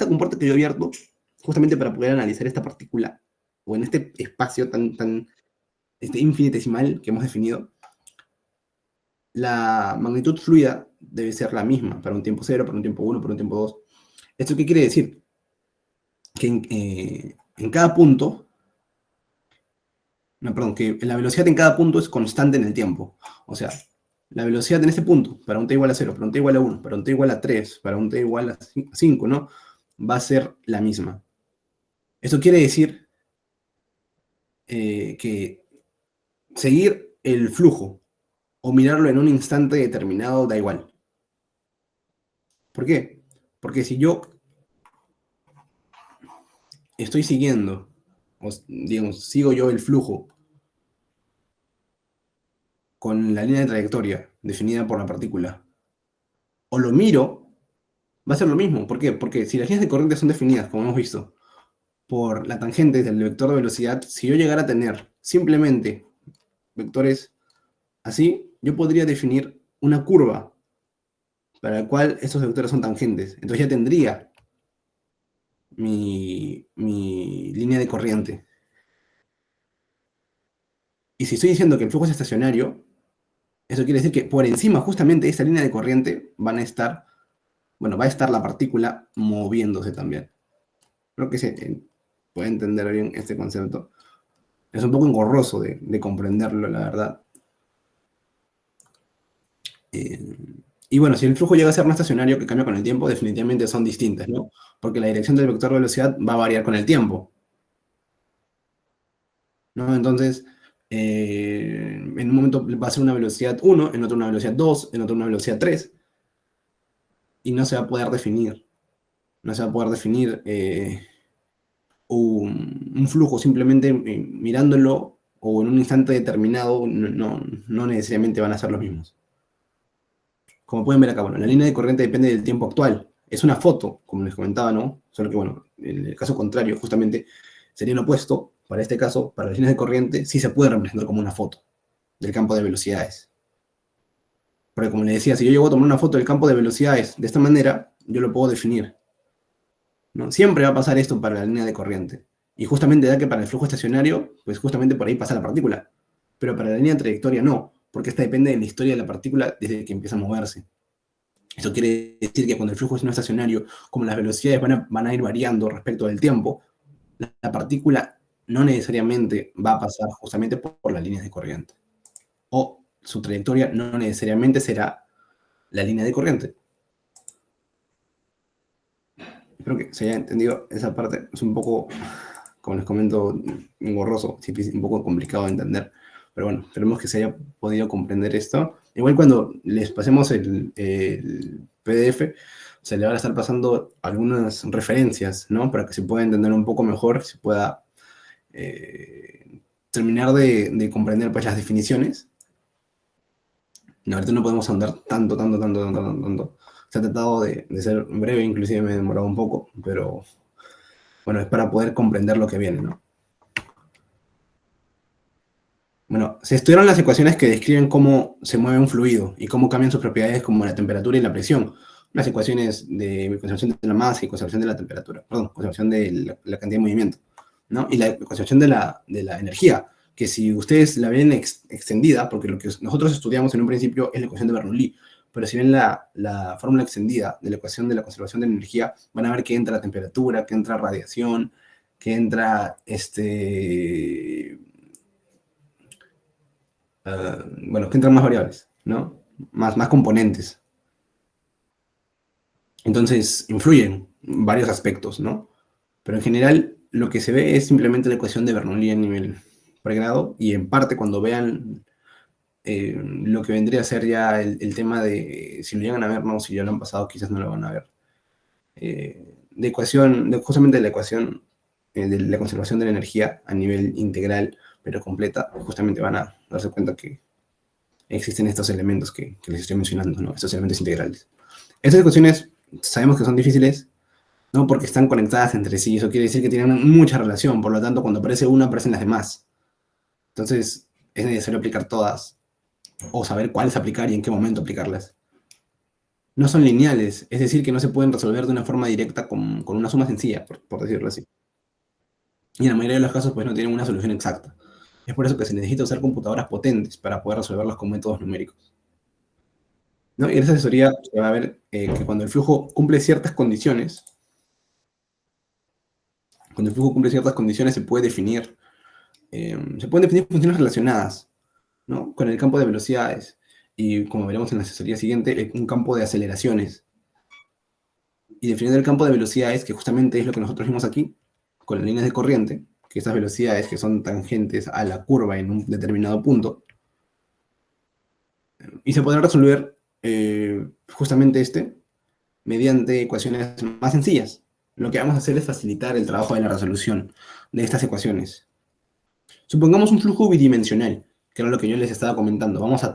compuerta que yo he abierto justamente para poder analizar esta partícula, o en este espacio tan infinitesimal que hemos definido, la magnitud fluida debe ser la misma para un tiempo 0, para un tiempo 1, para un tiempo 2. ¿Esto qué quiere decir? Que en cada punto, no, perdón, que la velocidad en cada punto es constante en el tiempo. O sea, la velocidad en este punto, para un t igual a 0, para un t igual a 1, para un t igual a 3, para un t igual a 5, ¿no? Va a ser la misma. Esto quiere decir que seguir el flujo o mirarlo en un instante determinado da igual. ¿Por qué? Porque si yo estoy siguiendo, o digamos, sigo yo el flujo con la línea de trayectoria definida por la partícula, o lo miro, va a ser lo mismo. ¿Por qué? Porque si las líneas de corriente son definidas, como hemos visto, por la tangente del vector de velocidad, si yo llegara a tener simplemente vectores así, yo podría definir una curva para la cual estos vectores son tangentes. Entonces ya tendría mi línea de corriente. Y si estoy diciendo que el flujo es estacionario, eso quiere decir que por encima justamente de esta línea de corriente va a estar la partícula moviéndose también. Creo que se puede entender bien este concepto. Es un poco engorroso de comprenderlo, la verdad. Y bueno, si el flujo llega a ser no estacionario que cambia con el tiempo, definitivamente son distintas, ¿no? Porque la dirección del vector de velocidad va a variar con el tiempo, ¿no? Entonces, en un momento va a ser una velocidad 1, en otro una velocidad 2, en otro una velocidad 3, y no se va a poder definir. No se va a poder definir un flujo simplemente mirándolo o en un instante determinado, no necesariamente van a ser los mismos. Como pueden ver acá, bueno, la línea de corriente depende del tiempo actual. Es una foto, como les comentaba, ¿no? Solo que, bueno, en el caso contrario, justamente sería lo opuesto. Para este caso, para las líneas de corriente, sí se puede representar como una foto del campo de velocidades. Porque como les decía, si yo llego a tomar una foto del campo de velocidades de esta manera, yo lo puedo definir, ¿no? Siempre va a pasar esto para la línea de corriente. Y justamente da que para el flujo estacionario, pues justamente por ahí pasa la partícula. Pero para la línea de trayectoria no, porque esta depende de la historia de la partícula desde que empieza a moverse. Eso quiere decir que cuando el flujo es no estacionario, como las velocidades van a ir variando respecto del tiempo, la partícula no necesariamente va a pasar justamente por las líneas de corriente. O su trayectoria no necesariamente será la línea de corriente. Espero que se haya entendido esa parte. Es un poco, como les comento, engorroso, un poco complicado de entender. Pero bueno, esperemos que se haya podido comprender esto. Igual cuando les pasemos el PDF, se le van a estar pasando algunas referencias, ¿no? Para que se pueda entender un poco mejor, se pueda terminar de comprender pues, las definiciones. No, ahorita no podemos andar tanto. Se ha tratado de ser breve, inclusive me he demorado un poco, pero bueno, es para poder comprender lo que viene, ¿no? Bueno, se estudiaron las ecuaciones que describen cómo se mueve un fluido y cómo cambian sus propiedades como la temperatura y la presión. Las ecuaciones de conservación de la masa y conservación de la temperatura, perdón, conservación de la cantidad de movimiento, ¿no? Y la conservación de la energía, que si ustedes la ven extendida, porque lo que nosotros estudiamos en un principio es la ecuación de Bernoulli, pero si ven la fórmula extendida de la ecuación de la conservación de la energía, van a ver que entra temperatura, que entra radiación, que entra bueno, que entran más variables, ¿no? Más componentes. Entonces, influyen varios aspectos, ¿no? Pero en general, lo que se ve es simplemente la ecuación de Bernoulli a nivel pregrado, y en parte cuando vean lo que vendría a ser ya el tema de si lo llegan a ver, no, si ya lo han pasado, quizás no lo van a ver. Justamente la ecuación de la conservación de la energía a nivel integral, pero completa, justamente van a darse cuenta que existen estos elementos que les estoy mencionando, ¿no? Estos elementos integrales. Estas ecuaciones sabemos que son difíciles, ¿no? Porque están conectadas entre sí. Eso quiere decir que tienen mucha relación. Por lo tanto, cuando aparece una, aparecen las demás. Entonces, es necesario aplicar todas o saber cuáles aplicar y en qué momento aplicarlas. no son lineales, es decir, que no se pueden resolver de una forma directa con una suma sencilla, por decirlo así. Y en la mayoría de los casos, pues no tienen una solución exacta. Es por eso que se necesita usar computadoras potentes para poder resolverlos con métodos numéricos, ¿no? Y en esa asesoría se va a ver que cuando el flujo cumple ciertas condiciones se pueden definir funciones relacionadas, ¿no? Con el campo de velocidades y, como veremos en la asesoría siguiente, un campo de aceleraciones. Y definiendo el campo de velocidades, que justamente es lo que nosotros vimos aquí, con las líneas de corriente, que estas velocidades que son tangentes a la curva en un determinado punto, y se podrá resolver justamente mediante ecuaciones más sencillas. Lo que vamos a hacer es facilitar el trabajo de la resolución de estas ecuaciones. Supongamos un flujo bidimensional, que era lo que yo les estaba comentando. Vamos a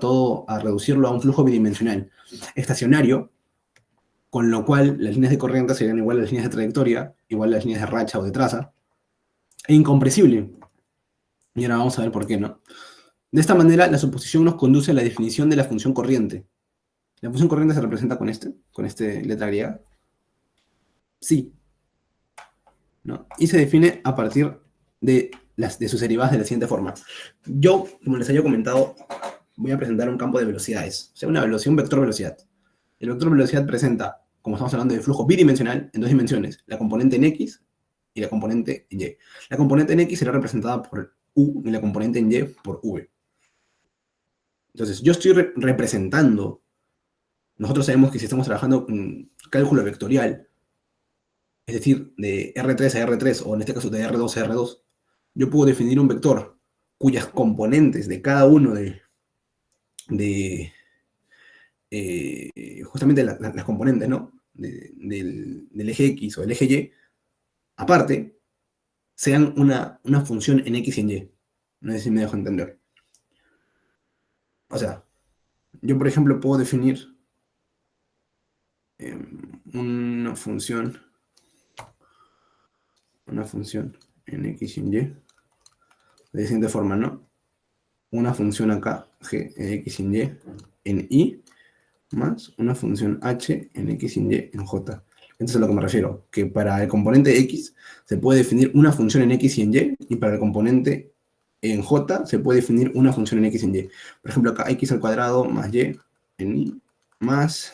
reducirlo a un flujo bidimensional estacionario, con lo cual las líneas de corriente serían igual a las líneas de trayectoria, igual a las líneas de racha o de traza, e incompresible. Y ahora vamos a ver por qué, ¿no? De esta manera, la suposición nos conduce a la definición de la función corriente. ¿La función corriente se representa con este letra griega? Sí, ¿no? Y se define a partir de sus derivadas de la siguiente forma. Yo, como les había comentado, voy a presentar un campo de velocidades, o sea, un vector velocidad. El vector velocidad presenta, como estamos hablando de flujo bidimensional, en dos dimensiones, la componente en X y la componente en Y. La componente en X será representada por U y la componente en Y por V. Entonces, yo estoy representando, nosotros sabemos que si estamos trabajando con cálculo vectorial, es decir, de R3 a R3, o en este caso de R2 a R2, yo puedo definir un vector cuyas componentes de cada uno de justamente las componentes, ¿no? Del eje X o del eje Y, aparte, sean una función en X y en Y. No sé si me dejo entender. O sea, yo, por ejemplo, puedo definir una función en X y en Y de la siguiente forma, ¿no? Una función acá, g en X y en Y, más una función h en X y en Y en J. Esto es a lo que me refiero, que para el componente X se puede definir una función en X y en Y para el componente en J se puede definir una función en X y en Y. Por ejemplo, acá X al cuadrado más Y en Y más,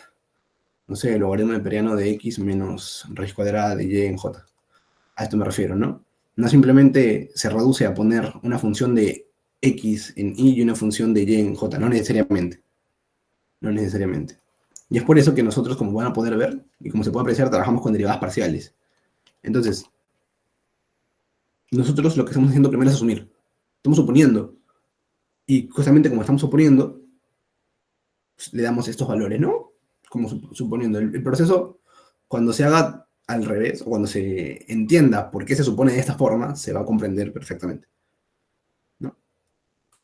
no sé, el logaritmo neperiano de X menos raíz cuadrada de Y en J. A esto me refiero, ¿no? No simplemente se reduce a poner una función de X en Y y una función de Y en J, no necesariamente. No necesariamente. Y es por eso que nosotros, como van a poder ver, y como se puede apreciar, trabajamos con derivadas parciales. Entonces, nosotros lo que estamos haciendo primero es asumir. Estamos suponiendo. Y justamente como estamos suponiendo, pues, le damos estos valores, ¿no? Como suponiendo. El proceso, cuando se haga al revés, o cuando se entienda por qué se supone de esta forma, se va a comprender perfectamente, ¿no?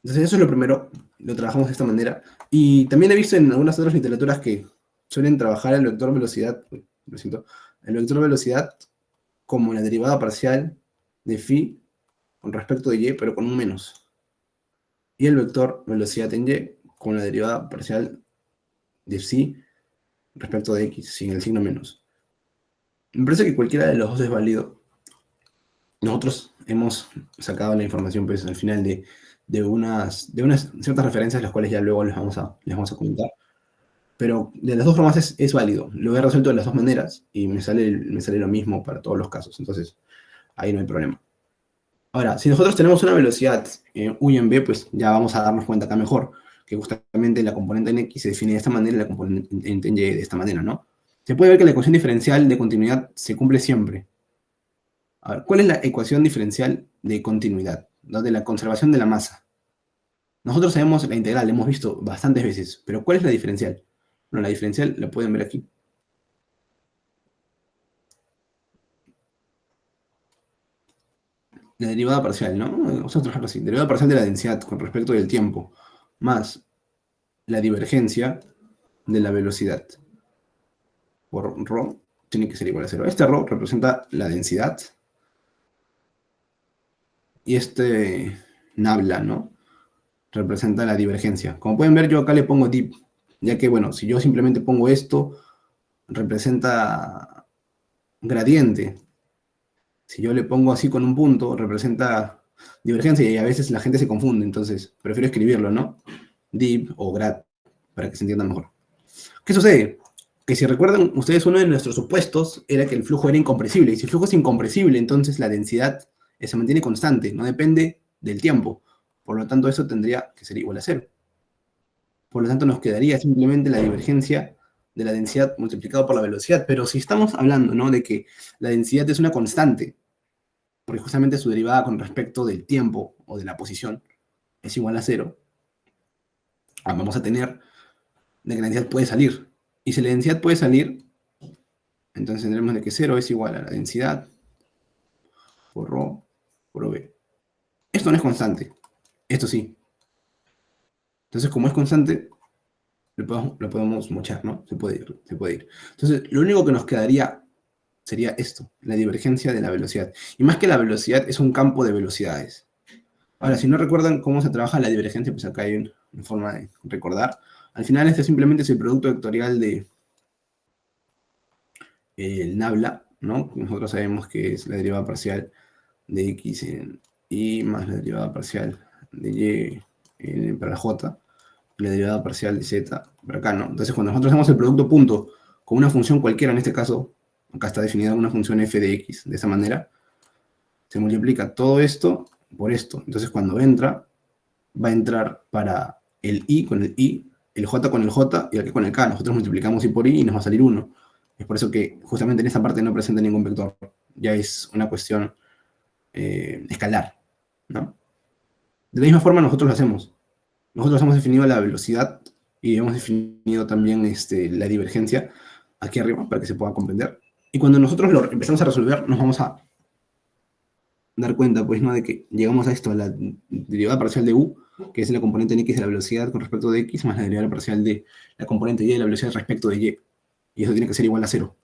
Entonces, eso es lo primero, lo trabajamos de esta manera. Y también he visto en algunas otras literaturas que suelen trabajar el vector velocidad, lo siento, el vector velocidad como la derivada parcial de phi con respecto de y, pero con un menos. Y el vector velocidad en y con la derivada parcial de psi respecto de x, sin el signo menos. Me parece que cualquiera de los dos es válido. Nosotros hemos sacado la información pues, al final de unas ciertas referencias, las cuales ya luego les vamos a comentar. Pero de las dos formas es válido. Lo he resuelto de las dos maneras y me sale lo mismo para todos los casos. Entonces, ahí no hay problema. Ahora, si nosotros tenemos una velocidad U y en B, pues ya vamos a darnos cuenta acá mejor que justamente la componente en X se define de esta manera y la componente en Y de esta manera, ¿no? Se puede ver que la ecuación diferencial de continuidad se cumple siempre. A ver, ¿cuál es la ecuación diferencial de continuidad? ¿No? De la conservación de la masa. Nosotros sabemos la integral, la hemos visto bastantes veces, pero ¿cuál es la diferencial? Bueno, la diferencial la pueden ver aquí. La derivada parcial, ¿no? Vamos a trabajarlo así. Derivada parcial de la densidad con respecto del tiempo, más la divergencia de la velocidad por ρ tiene que ser igual a 0. Este ρ representa la densidad y este nabla, ¿no? Representa la divergencia. Como pueden ver, yo acá le pongo dip, ya que, bueno, si yo simplemente pongo esto, representa gradiente. Si yo le pongo así con un punto, representa divergencia y a veces la gente se confunde, entonces prefiero escribirlo, ¿no? Div o grad, para que se entienda mejor. ¿Qué sucede? Que si recuerdan ustedes, uno de nuestros supuestos era que el flujo era incompresible, y si el flujo es incompresible, entonces la densidad se mantiene constante, no depende del tiempo. Por lo tanto, eso tendría que ser igual a cero. Por lo tanto, nos quedaría simplemente la divergencia de la densidad multiplicado por la velocidad. Pero si estamos hablando, ¿no?, de que la densidad es una constante, porque justamente su derivada con respecto del tiempo o de la posición es igual a cero, vamos a tener de que la densidad puede salir. Y si la densidad puede salir, entonces tendremos de que cero es igual a la densidad por ρ por OB. Esto no es constante, esto sí. Entonces, como es constante, lo podemos mochar, ¿no? Se puede ir, se puede ir. Entonces, lo único que nos quedaría sería esto, la divergencia de la velocidad. Y más que la velocidad, es un campo de velocidades. Ahora, si no recuerdan cómo se trabaja la divergencia, pues acá hay una forma de recordar. Al final, este simplemente es el producto vectorial de el nabla, ¿no? Nosotros sabemos que es la derivada parcial de x en y más la derivada parcial de y para la j, y la derivada parcial de z para acá, ¿no? Entonces, cuando nosotros hacemos el producto punto con una función cualquiera, en este caso, acá está definida una función f de x, de esa manera, se multiplica todo esto por esto. Entonces, cuando entra, va a entrar para el i con el i, el j con el j y el k con el k. Nosotros multiplicamos i por i y nos va a salir 1. Es por eso que justamente en esta parte no presenta ningún vector. Ya es una cuestión escalar, ¿no? De la misma forma nosotros lo hacemos. Nosotros hemos definido la velocidad y hemos definido también la divergencia aquí arriba para que se pueda comprender. Y cuando nosotros lo empezamos a resolver, nos vamos a dar cuenta, pues, ¿no?, de que llegamos a esto, a la derivada parcial de u, que es la componente en x de la velocidad con respecto de x, más la derivada parcial de la componente y de la velocidad respecto de y. Y eso tiene que ser igual a 0.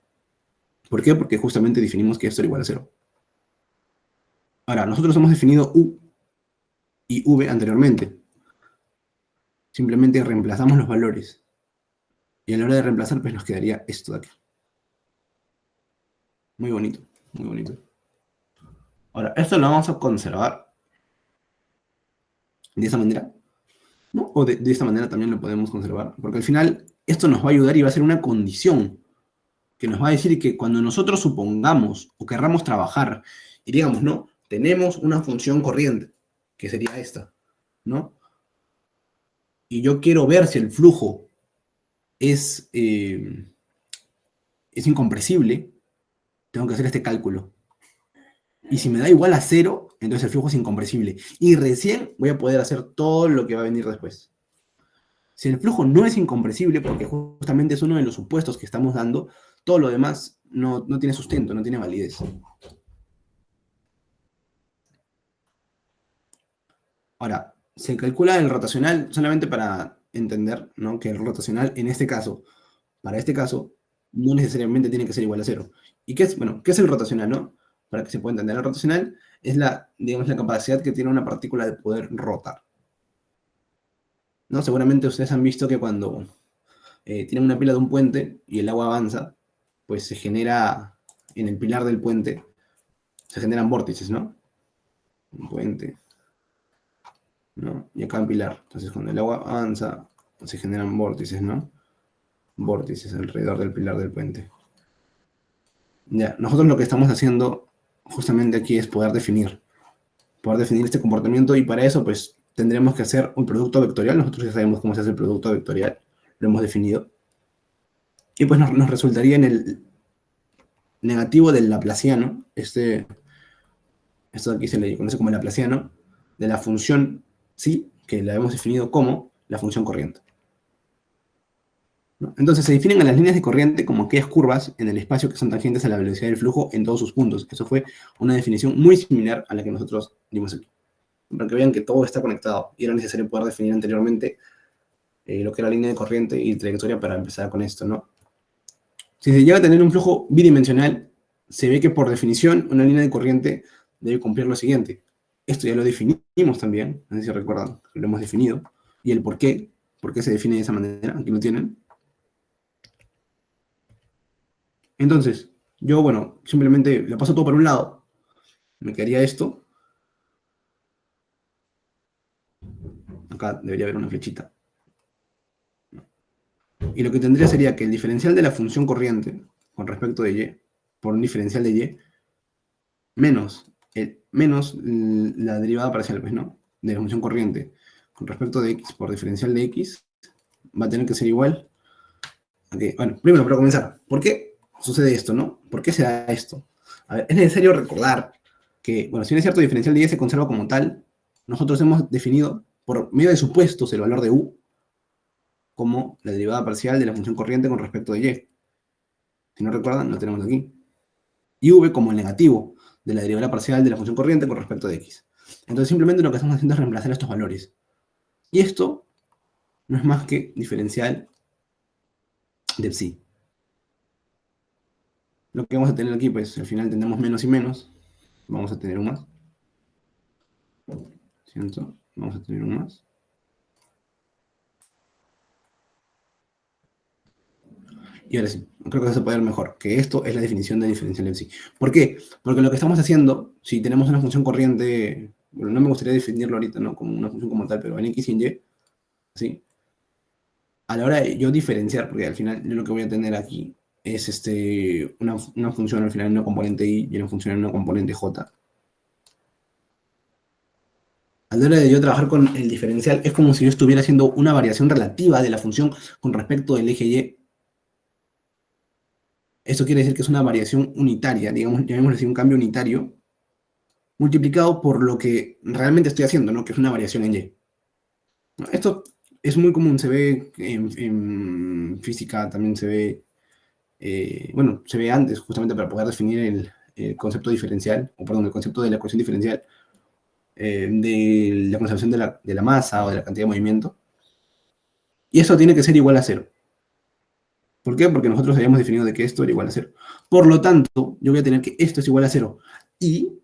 ¿Por qué? Porque justamente definimos que esto era igual a 0. Ahora, nosotros hemos definido u y v anteriormente. Simplemente reemplazamos los valores. Y a la hora de reemplazar, pues nos quedaría esto de aquí. Muy bonito, muy bonito. Ahora, esto lo vamos a conservar de esa manera, ¿no? O de esta manera también lo podemos conservar, porque al final esto nos va a ayudar y va a ser una condición que nos va a decir que cuando nosotros supongamos o querramos trabajar y digamos, ¿no?, tenemos una función corriente, que sería esta, ¿no? Y yo quiero ver si el flujo es incompresible, tengo que hacer este cálculo. Y si me da igual a 0, entonces el flujo es incompresible. Y recién voy a poder hacer todo lo que va a venir después. Si el flujo no es incompresible, porque justamente es uno de los supuestos que estamos dando, todo lo demás no tiene sustento, no tiene validez. Ahora, se calcula el rotacional solamente para entender, ¿no?, que el rotacional en este caso, para este caso, no necesariamente tiene que ser igual a 0. ¿Y qué es? Bueno, ¿qué es el rotacional, no? Para que se pueda entender, el rotacional es digamos, la capacidad que tiene una partícula de poder rotar, ¿no? Seguramente ustedes han visto que cuando tienen una pila de un puente y el agua avanza, pues se genera en el pilar del puente, se generan vórtices, ¿no? Un puente, ¿no? Y acá un pilar. Entonces, cuando el agua avanza, se generan vórtices, ¿no? Vórtices alrededor del pilar del puente. Ya, nosotros lo que estamos haciendo justamente aquí es poder definir este comportamiento, y para eso, pues, tendremos que hacer un producto vectorial. Nosotros ya sabemos cómo se hace el producto vectorial, lo hemos definido. Y pues nos resultaría en el negativo del laplaciano, esto de aquí se le conoce como el laplaciano, de la función psi, que la hemos definido como la función corriente, ¿no? Entonces se definen a las líneas de corriente como aquellas curvas en el espacio que son tangentes a la velocidad del flujo en todos sus puntos. Eso fue una definición muy similar a la que nosotros dimos aquí, para que vean que todo está conectado, y era necesario poder definir anteriormente lo que era línea de corriente y trayectoria para empezar con esto, ¿no? Si se llega a tener un flujo bidimensional, se ve que por definición una línea de corriente debe cumplir lo siguiente. Esto ya lo definimos también, no sé si recuerdan, lo hemos definido. Y el por qué se define de esa manera, aquí lo tienen. Entonces, yo, bueno, simplemente le paso todo por un lado. Me quedaría esto. Acá debería haber una flechita. Y lo que tendría sería que el diferencial de la función corriente con respecto de y, por un diferencial de y, menos la derivada parcial, pues, ¿no? De la función corriente con respecto de x por diferencial de x va a tener que ser igual. Okay. Bueno, primero, para comenzar, ¿por qué sucede esto, no? ¿Por qué se da esto? A ver, es necesario recordar que, bueno, si bien es cierto, el diferencial de y se conserva como tal, nosotros hemos definido, por medio de supuestos, el valor de u como la derivada parcial de la función corriente con respecto de y. Si no recuerdan, lo tenemos aquí. Y v como el negativo de la derivada parcial de la función corriente con respecto de x. Entonces, simplemente lo que estamos haciendo es reemplazar estos valores. Y esto no es más que diferencial de psi. Lo que vamos a tener aquí, pues, al final tendremos menos y menos. Vamos a tener un más. ¿Cierto? Vamos a tener un más. Y ahora sí, creo que eso se puede ver mejor, que esto es la definición de diferencial de psi. ¿Por qué? Porque lo que estamos haciendo, si tenemos una función corriente, bueno, no me gustaría definirlo ahorita, ¿no? Como una función como tal, pero en x y en y, ¿sí? A la hora de yo diferenciar, porque al final yo lo que voy a tener aquí es una función al final en una componente y una función en una componente j. A la hora de yo trabajar con el diferencial, es como si yo estuviera haciendo una variación relativa de la función con respecto del eje y. Esto quiere decir que es una variación unitaria, digamos, llamémosle así, un cambio unitario, multiplicado por lo que realmente estoy haciendo, ¿no? Que es una variación en y. ¿No? Esto es muy común, se ve en física, también se ve, bueno, se ve antes, justamente para poder definir el concepto diferencial, o perdón, el concepto de la ecuación diferencial, de la conservación de la masa o de la cantidad de movimiento. Y eso tiene que ser igual a cero. ¿Por qué? Porque nosotros habíamos definido de que esto era igual a cero. Por lo tanto, yo voy a tener que esto es igual a cero. Y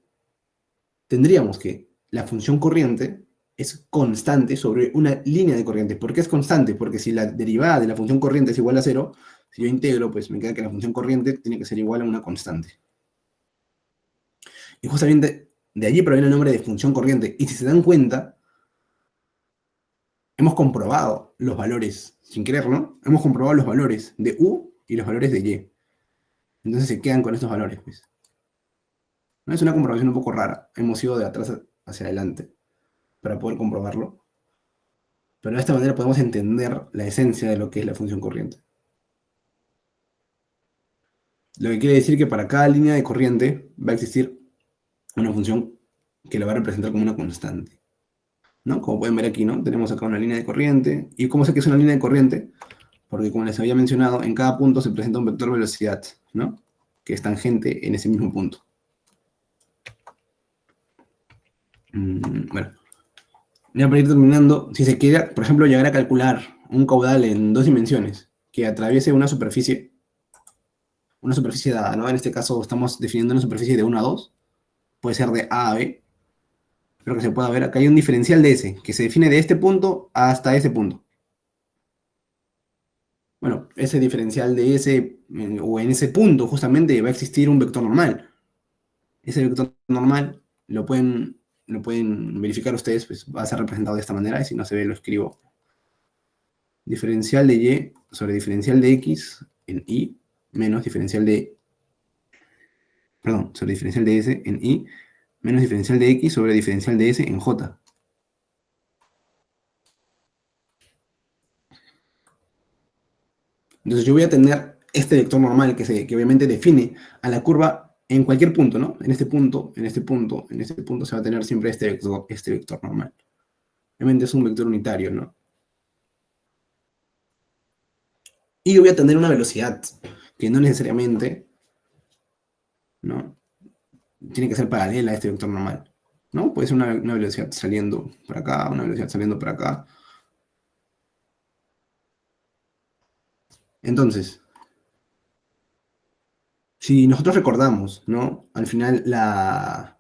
tendríamos que la función corriente es constante sobre una línea de corriente. ¿Por qué es constante? Porque si la derivada de la función corriente es igual a cero, si yo integro, pues me queda que la función corriente tiene que ser igual a una constante. Y justamente de allí proviene el nombre de función corriente. Y si se dan cuenta, hemos comprobado los valores, sin querer, ¿no? Hemos comprobado los valores de u y los valores de y. Entonces se quedan con estos valores, pues. ¿No? Es una comprobación un poco rara. Hemos ido de atrás hacia adelante para poder comprobarlo. Pero de esta manera podemos entender la esencia de lo que es la función corriente. Lo que quiere decir que para cada línea de corriente va a existir una función que la va a representar como una constante, ¿no? Como pueden ver aquí, ¿no? Tenemos acá una línea de corriente. ¿Y cómo sé que es una línea de corriente? Porque como les había mencionado, en cada punto se presenta un vector velocidad, ¿no? Que es tangente en ese mismo punto. Bueno, ya para ir terminando, si se quiere, por ejemplo, llegar a calcular un caudal en 2 dimensiones que atraviese una superficie dada, ¿no? En este caso estamos definiendo una superficie de 1 a 2, puede ser de A a B. Espero que se pueda ver. Acá hay un diferencial de S, que se define de este punto hasta ese punto. Bueno, ese diferencial de S, o en ese punto justamente va a existir un vector normal. Ese vector normal lo pueden verificar ustedes, pues va a ser representado de esta manera, y si no se ve lo escribo. Diferencial de Y sobre diferencial de X en Y menos diferencial de, perdón, sobre diferencial de S en Y menos diferencial de X sobre diferencial de S en J. Entonces yo voy a tener este vector normal que obviamente define a la curva en cualquier punto, ¿no? En este punto, en este punto, en este punto se va a tener siempre este vector normal. Obviamente es un vector unitario, ¿no? Y yo voy a tener una velocidad que no necesariamente, ¿no? Tiene que ser paralela a este vector normal, ¿no? Puede ser una velocidad saliendo por acá, una velocidad saliendo por acá. Entonces, si nosotros recordamos, ¿no? Al final la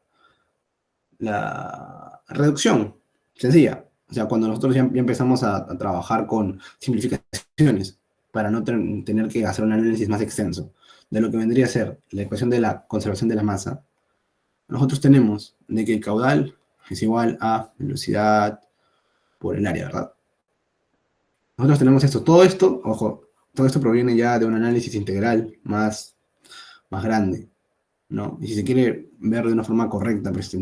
reducción sencilla, o sea, cuando nosotros ya empezamos a trabajar con simplificaciones, para no tener que hacer un análisis más extenso. De lo que vendría a ser la ecuación de la conservación de la masa, nosotros tenemos de que el caudal es igual a velocidad por el área, ¿verdad? Nosotros tenemos esto. Todo esto, ojo, todo esto proviene ya de un análisis integral más grande, ¿no? Y si se quiere ver de una forma correcta, pues se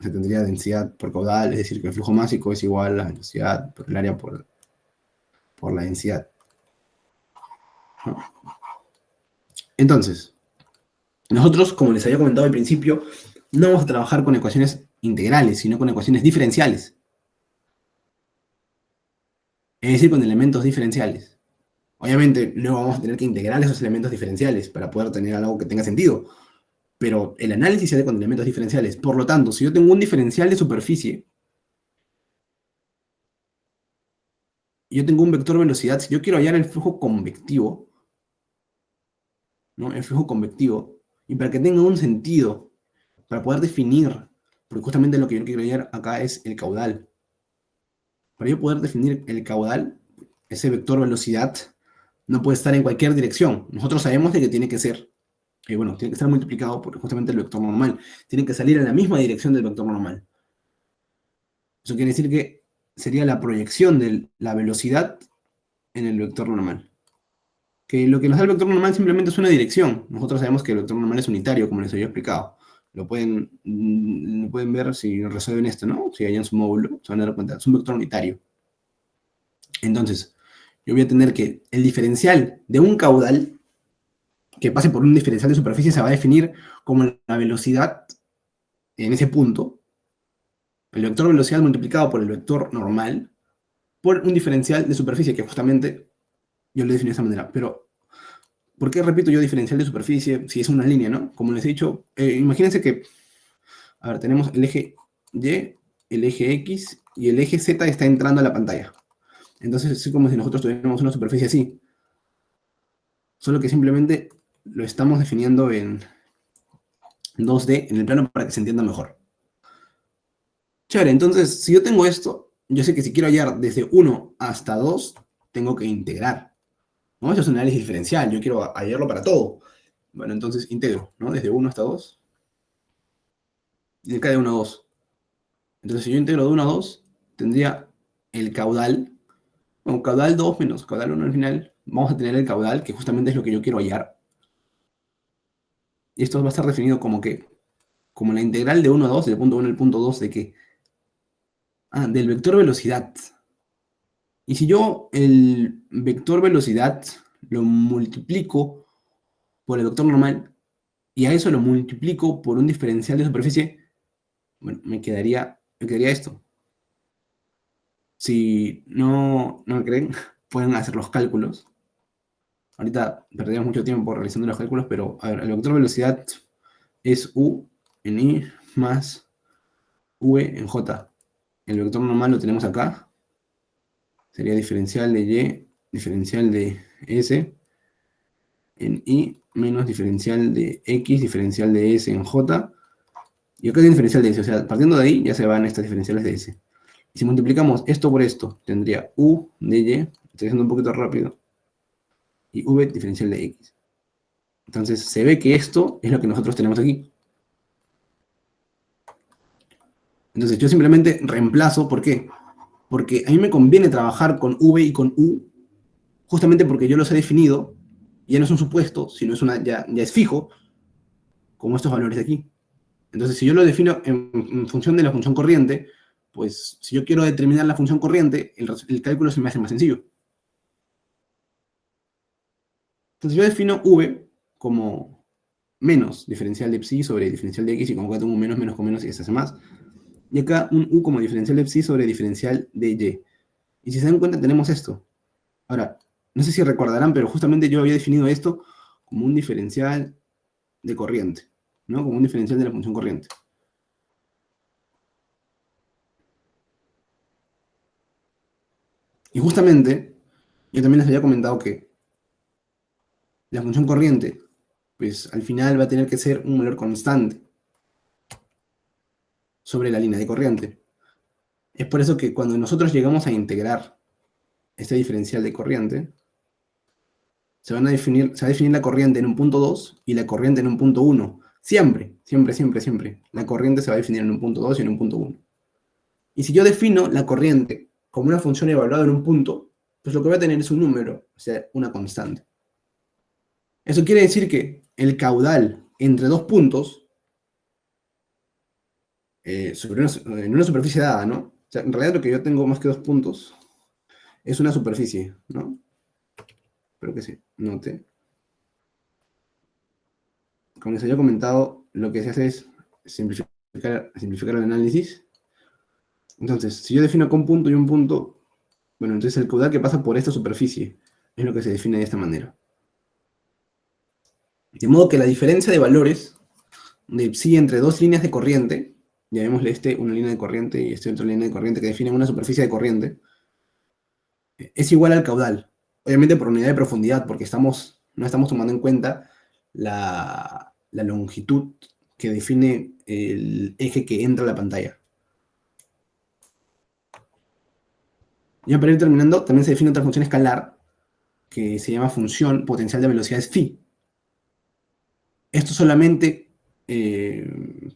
tendría densidad por caudal, es decir, que el flujo másico es igual a la velocidad por el área por la densidad, ¿no? Entonces, nosotros, como les había comentado al principio, no vamos a trabajar con ecuaciones integrales, sino con ecuaciones diferenciales. Es decir, con elementos diferenciales. Obviamente, luego vamos a tener que integrar esos elementos diferenciales para poder tener algo que tenga sentido. Pero el análisis se hace con elementos diferenciales. Por lo tanto, si yo tengo un diferencial de superficie, y yo tengo un vector velocidad, si yo quiero hallar el flujo convectivo, ¿no? El flujo convectivo, y para que tenga un sentido, para poder definir, porque justamente lo que yo quiero hallar acá es el caudal. Para yo poder definir el caudal, ese vector velocidad no puede estar en cualquier dirección. Nosotros sabemos de que tiene que ser, bueno, tiene que estar multiplicado por justamente el vector normal. Tiene que salir en la misma dirección del vector normal. Eso quiere decir que sería la proyección de la velocidad en el vector normal. Que lo que nos da el vector normal simplemente es una dirección. Nosotros sabemos que el vector normal es unitario, como les había explicado. Lo pueden ver si resuelven esto, ¿no? Si hallan su módulo, se van a dar cuenta. Es un vector unitario. Entonces, yo voy a tener que el diferencial de un caudal que pase por un diferencial de superficie se va a definir como la velocidad en ese punto, el vector velocidad multiplicado por el vector normal, por un diferencial de superficie, que justamente yo lo defino de esa manera. Pero, ¿por qué repito yo diferencial de superficie si es una línea, no? Como les he dicho, imagínense que, a ver, tenemos el eje Y, el eje X y el eje Z está entrando a la pantalla. Entonces es como si nosotros tuviéramos una superficie así. Solo que simplemente lo estamos definiendo en 2D en el plano para que se entienda mejor. Chévere, entonces, si yo tengo esto, yo sé que si quiero hallar desde 1 hasta 2, tengo que integrar, ¿no? Eso es un análisis diferencial, yo quiero hallarlo para todo. Bueno, entonces integro, ¿no? Desde 1 hasta 2, y de acá de 1 a 2. Entonces, si yo integro de 1 a 2, tendría el caudal, bueno, caudal 2 menos caudal 1 al final, vamos a tener el caudal, que justamente es lo que yo quiero hallar. Y esto va a estar definido como que, como la integral de 1 a 2, del punto 1 al punto 2, ¿de qué? Del vector velocidad. Y si yo el vector velocidad lo multiplico por el vector normal y a eso lo multiplico por un diferencial de superficie, bueno, me quedaría esto. Si no me creen, pueden hacer los cálculos. Ahorita perdemos mucho tiempo realizando los cálculos, pero a ver, el vector velocidad es U en I más V en J. El vector normal lo tenemos acá. Sería diferencial de Y, diferencial de S en I menos diferencial de X, diferencial de S en J. Y acá hay diferencial de S. O sea, partiendo de ahí ya se van estas diferenciales de S. Y si multiplicamos esto por esto, tendría U de Y, estoy haciendo un poquito rápido, y V diferencial de X. Entonces se ve que esto es lo que nosotros tenemos aquí. Entonces yo simplemente reemplazo, ¿por qué? Porque a mí me conviene trabajar con V y con U, justamente porque yo los he definido, ya no es un supuesto, sino ya es fijo, como estos valores de aquí. Entonces, si yo lo defino en función de la función corriente, pues si yo quiero determinar la función corriente, el cálculo se me hace más sencillo. Entonces yo defino V como menos diferencial de psi sobre diferencial de x, y como acá tengo un menos, menos con menos, y se hace más. Y acá un U como diferencial de psi sobre diferencial de y. Y si se dan cuenta, tenemos esto. Ahora, no sé si recordarán, pero justamente yo había definido esto como un diferencial de corriente, ¿no? Como un diferencial de la función corriente. Y justamente, yo también les había comentado que la función corriente, pues al final va a tener que ser un valor constante sobre la línea de corriente. Es por eso que cuando nosotros llegamos a integrar este diferencial de corriente, se va a definir la corriente en un punto 2 y la corriente en un punto 1. Siempre, siempre, siempre, siempre. La corriente se va a definir en un punto 2 y en un punto 1. Y si yo defino la corriente como una función evaluada en un punto, pues lo que voy a tener es un número, o sea, una constante. Eso quiere decir que el caudal entre dos puntos, en una superficie dada, ¿no? O sea, en realidad lo que yo tengo más que dos puntos es una superficie, ¿no? Espero que se note. Como les había comentado, lo que se hace es simplificar el análisis. Entonces, si yo defino acá un punto y un punto, bueno, entonces el caudal que pasa por esta superficie es lo que se define de esta manera. De modo que la diferencia de valores de psi entre dos líneas de corriente, llamémosle una línea de corriente y otra línea de corriente que definen una superficie de corriente, es igual al caudal. Obviamente por unidad de profundidad, porque no estamos tomando en cuenta la longitud que define el eje que entra a la pantalla. Ya para ir terminando, también se define otra función escalar que se llama función potencial de velocidades phi. Esto solamente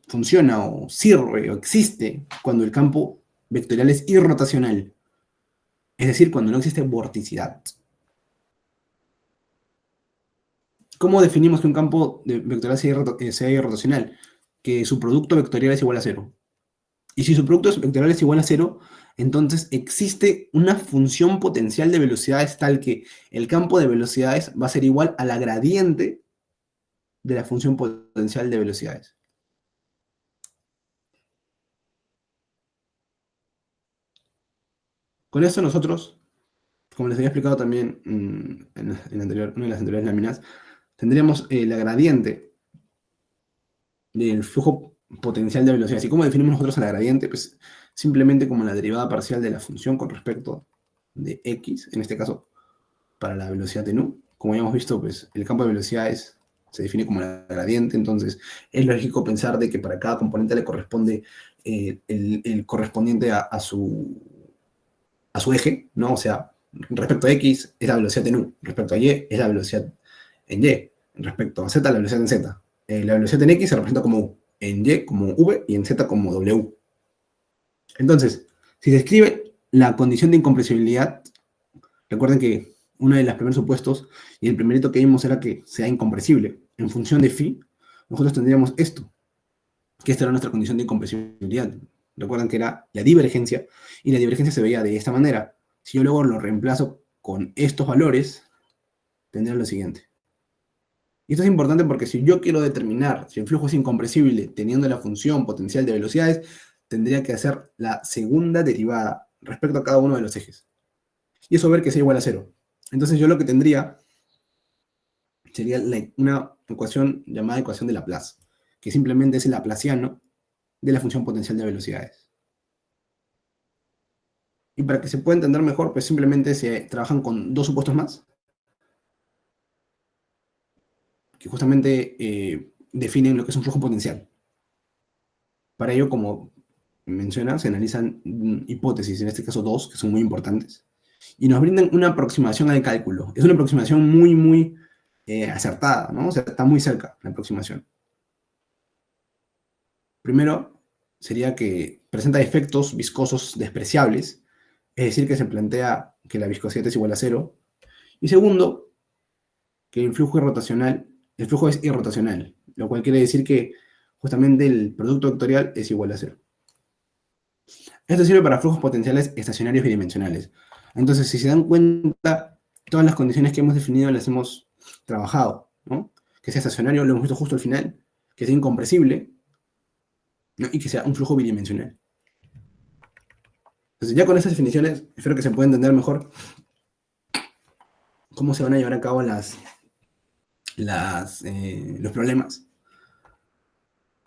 funciona o sirve o existe cuando el campo vectorial es irrotacional, es decir, cuando no existe vorticidad. ¿Cómo definimos que un campo vectorial sea irrotacional? Que su producto vectorial es igual a 0. Y si su producto vectorial es igual a 0, entonces existe una función potencial de velocidades tal que el campo de velocidades va a ser igual a la gradiente de la función potencial de velocidades. Con esto nosotros, como les había explicado también en una de las anteriores láminas, tendríamos la gradiente del flujo potencial de velocidades. ¿Y cómo definimos nosotros a la gradiente? Pues simplemente como la derivada parcial de la función con respecto de x, en este caso para la velocidad de nu. Como ya hemos visto, pues el campo de velocidades se define como la gradiente, entonces es lógico pensar de que para cada componente le corresponde el correspondiente a su eje, ¿no? O sea, respecto a x es la velocidad en u, respecto a y es la velocidad en y, respecto a z la velocidad en z. La velocidad en x se representa como u, en y como v y en z como w. Entonces, si se escribe la condición de incompresibilidad, recuerden que uno de los primeros supuestos y el primerito que vimos era que sea incompresible. En función de phi, nosotros tendríamos esto, que esta era nuestra condición de incompresibilidad. Recuerdan que era la divergencia, y la divergencia se veía de esta manera. Si yo luego lo reemplazo con estos valores, tendré lo siguiente. Y esto es importante porque si yo quiero determinar si el flujo es incompresible teniendo la función potencial de velocidades, tendría que hacer la segunda derivada respecto a cada uno de los ejes. Y eso ver que sea igual a 0. Entonces yo lo que tendría sería una ecuación llamada ecuación de Laplace, que simplemente es el laplaciano de la función potencial de velocidades. Y para que se pueda entender mejor, pues simplemente se trabajan con dos supuestos más, que justamente definen lo que es un flujo potencial. Para ello, como menciona, se analizan hipótesis, en este caso dos, que son muy importantes, y nos brindan una aproximación al cálculo. Es una aproximación muy, muy acertada, ¿no? O sea, está muy cerca la aproximación. Primero, sería que presenta efectos viscosos despreciables, es decir, que se plantea que la viscosidad es igual a 0. Y segundo, que el flujo es irrotacional, lo cual quiere decir que justamente el producto vectorial es igual a 0. Esto sirve para flujos potenciales estacionarios bidimensionales. Entonces, si se dan cuenta, todas las condiciones que hemos definido las hemos trabajado, ¿no? Que sea estacionario, lo hemos visto justo al final, que sea incompresible, ¿no? Y que sea un flujo bidimensional. Entonces, ya con estas definiciones, espero que se pueda entender mejor cómo se van a llevar a cabo los problemas,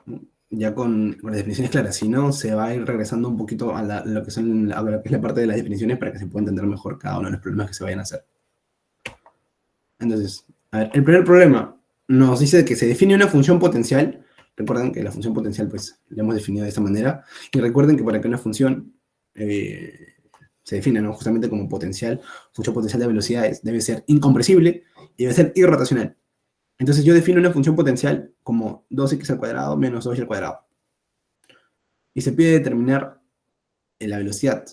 ¿no? Ya con las definiciones claras. Si no, se va a ir regresando un poquito a lo que es la parte de las definiciones para que se pueda entender mejor cada uno de los problemas que se vayan a hacer. Entonces, a ver, el primer problema nos dice que se define una función potencial. Recuerden que la función potencial, pues, la hemos definido de esta manera. Y recuerden que para que una función se define, ¿no? Justamente como potencial, función potencial de velocidades, debe ser incompresible y debe ser irrotacional. Entonces yo defino una función potencial como 2x al cuadrado menos 2y al cuadrado. Y se pide determinar la velocidad.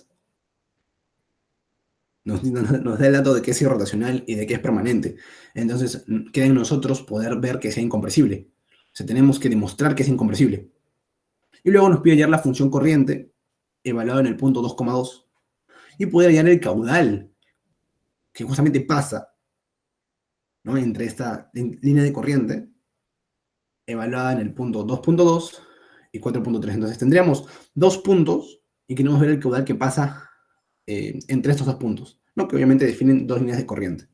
Nos da el dato de que es irrotacional y de que es permanente. Entonces queda en nosotros poder ver que sea incompresible. O sea, tenemos que demostrar que es incompresible. Y luego nos pide hallar la función corriente, evaluada en el punto 2,2, y poder hallar el caudal, que justamente pasa, ¿no?, entre esta línea de corriente, evaluada en el punto 2,2 y 4,3. Entonces tendríamos dos puntos y queremos ver el caudal que pasa entre estos dos puntos, ¿no?, que obviamente definen dos líneas de corriente.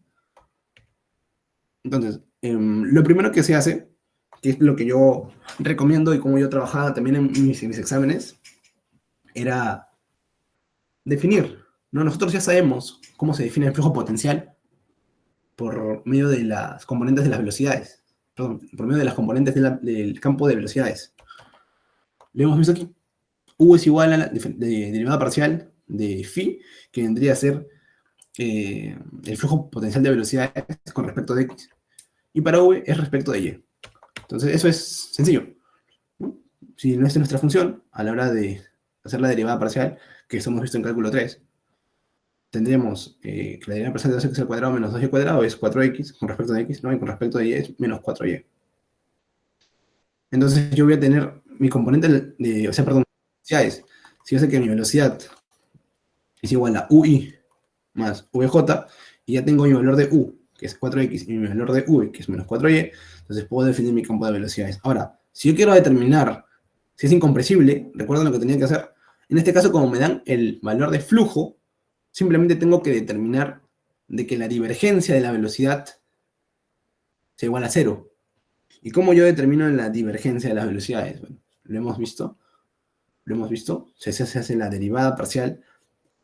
Entonces, lo primero que se hace, que es lo que yo recomiendo y como yo trabajaba también en mis exámenes, era definir, ¿no? Nosotros ya sabemos cómo se define el flujo potencial por medio de las componentes de las velocidades, perdón, por medio de las componentes del campo de velocidades. Lo hemos visto aquí. U es igual a la derivada parcial de phi, que vendría a ser el flujo potencial de velocidades con respecto de x. Y para v es respecto de y. Entonces eso es sencillo, ¿no? Si no es nuestra función, a la hora de hacer la derivada parcial, que eso hemos visto en cálculo 3, tendríamos que la derivada parcial de 2x al cuadrado menos 2y al cuadrado es 4x con respecto de x, ¿no? Y con respecto de y es menos 4y. Entonces yo voy a tener mi componente perdón, velocidades. Si yo sé que mi velocidad es igual a ui más vj, y ya tengo mi valor de u, que es 4x, y mi valor de v, que es menos 4y, entonces puedo definir mi campo de velocidades. Ahora, si yo quiero determinar si es incompresible, recuerden lo que tenía que hacer. En este caso, como me dan el valor de flujo, simplemente tengo que determinar de que la divergencia de la velocidad sea igual a 0. ¿Y cómo yo determino la divergencia de las velocidades? Bueno, lo hemos visto. Se hace la derivada parcial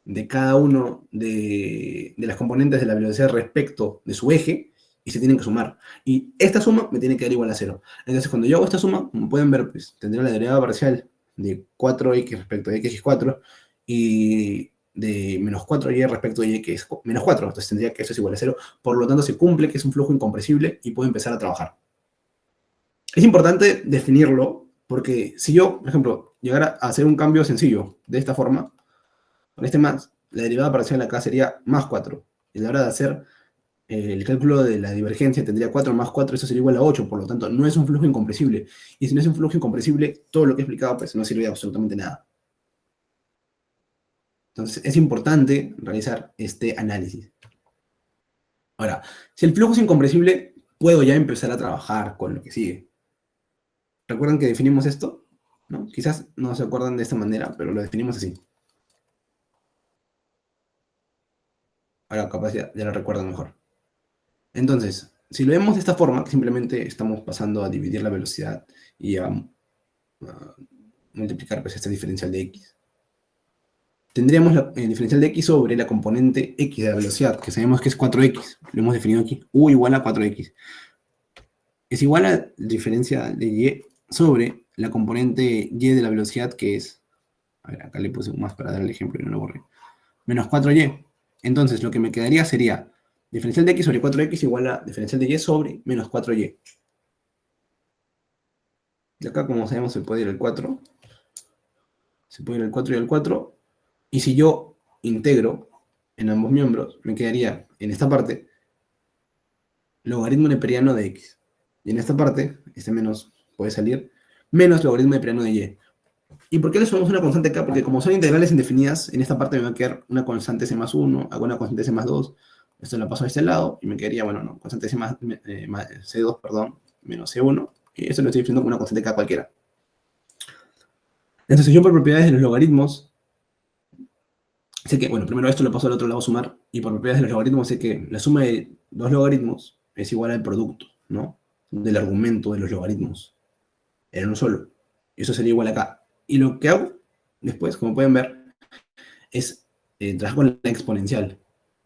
de cada uno de las componentes de la velocidad respecto de su eje y se tienen que sumar. Y esta suma me tiene que dar igual a 0. Entonces, cuando yo hago esta suma, como pueden ver, pues tendré la derivada parcial de 4x respecto de x es 4 y de menos 4y respecto de y que es menos 4. Entonces tendría que eso es igual a 0. Por lo tanto, se cumple que es un flujo incompresible y puedo empezar a trabajar. Es importante definirlo porque si yo, por ejemplo, llegara a hacer un cambio sencillo de esta forma, con este más, la derivada parcial acá sería más 4. Y a la hora de hacer el cálculo de la divergencia tendría 4 más 4, eso sería igual a 8, por lo tanto no es un flujo incompresible. Y si no es un flujo incompresible, todo lo que he explicado pues no sirve de absolutamente nada. Entonces es importante realizar este análisis. Ahora, si el flujo es incompresible, puedo ya empezar a trabajar con lo que sigue. ¿Recuerdan que definimos esto? ¿No? Quizás no se acuerdan de esta manera, pero lo definimos así. Ahora capaz ya lo recuerdan mejor. Entonces, si lo vemos de esta forma, que simplemente estamos pasando a dividir la velocidad y a multiplicar pues, este diferencial de x, tendríamos el diferencial de x sobre la componente x de la velocidad, que sabemos que es 4x, lo hemos definido aquí, u igual a 4x. Es igual a la diferencia de y sobre la componente y de la velocidad, que es, a ver, acá le puse un más para dar el ejemplo y no lo borré, menos 4y. Entonces, lo que me quedaría sería diferencial de x sobre 4x igual a diferencial de y sobre menos 4y. Y acá, como sabemos, se puede ir el 4. Se puede ir el 4 y el 4. Y si yo integro en ambos miembros, me quedaría en esta parte logaritmo neperiano de x. Y en esta parte, este menos puede salir, menos logaritmo neperiano de y. ¿Y por qué le sumamos una constante acá? Porque como son integrales indefinidas, en esta parte me va a quedar una constante c más 1, hago una constante c más 2, esto la paso a este lado, y me quedaría, bueno, no, constante c más, c2, perdón, menos c1, y eso lo estoy diciendo como una constante k cualquiera. Entonces yo por propiedades de los logaritmos, sé que, bueno, primero esto lo paso al otro lado a sumar, y por propiedades de los logaritmos sé que la suma de dos logaritmos es igual al producto, ¿no? Del argumento de los logaritmos, en uno solo. Y eso sería igual acá. Y lo que hago después, como pueden ver, es trabajar con la exponencial.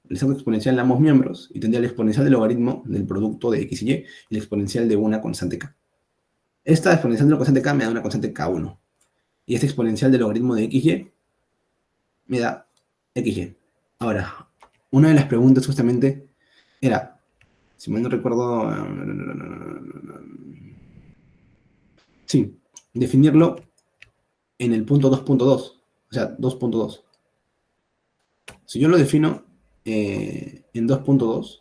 Le saco exponencial a ambos miembros y tendría el exponencial del logaritmo del producto de x y y el exponencial de una constante k. Esta exponencial de una constante k me da una constante k1. Y este exponencial del logaritmo de xy me da xy. Ahora, una de las preguntas justamente era, si mal no recuerdo, sí, definirlo en el punto 2.2, o sea, 2.2. Si yo lo defino en 2.2,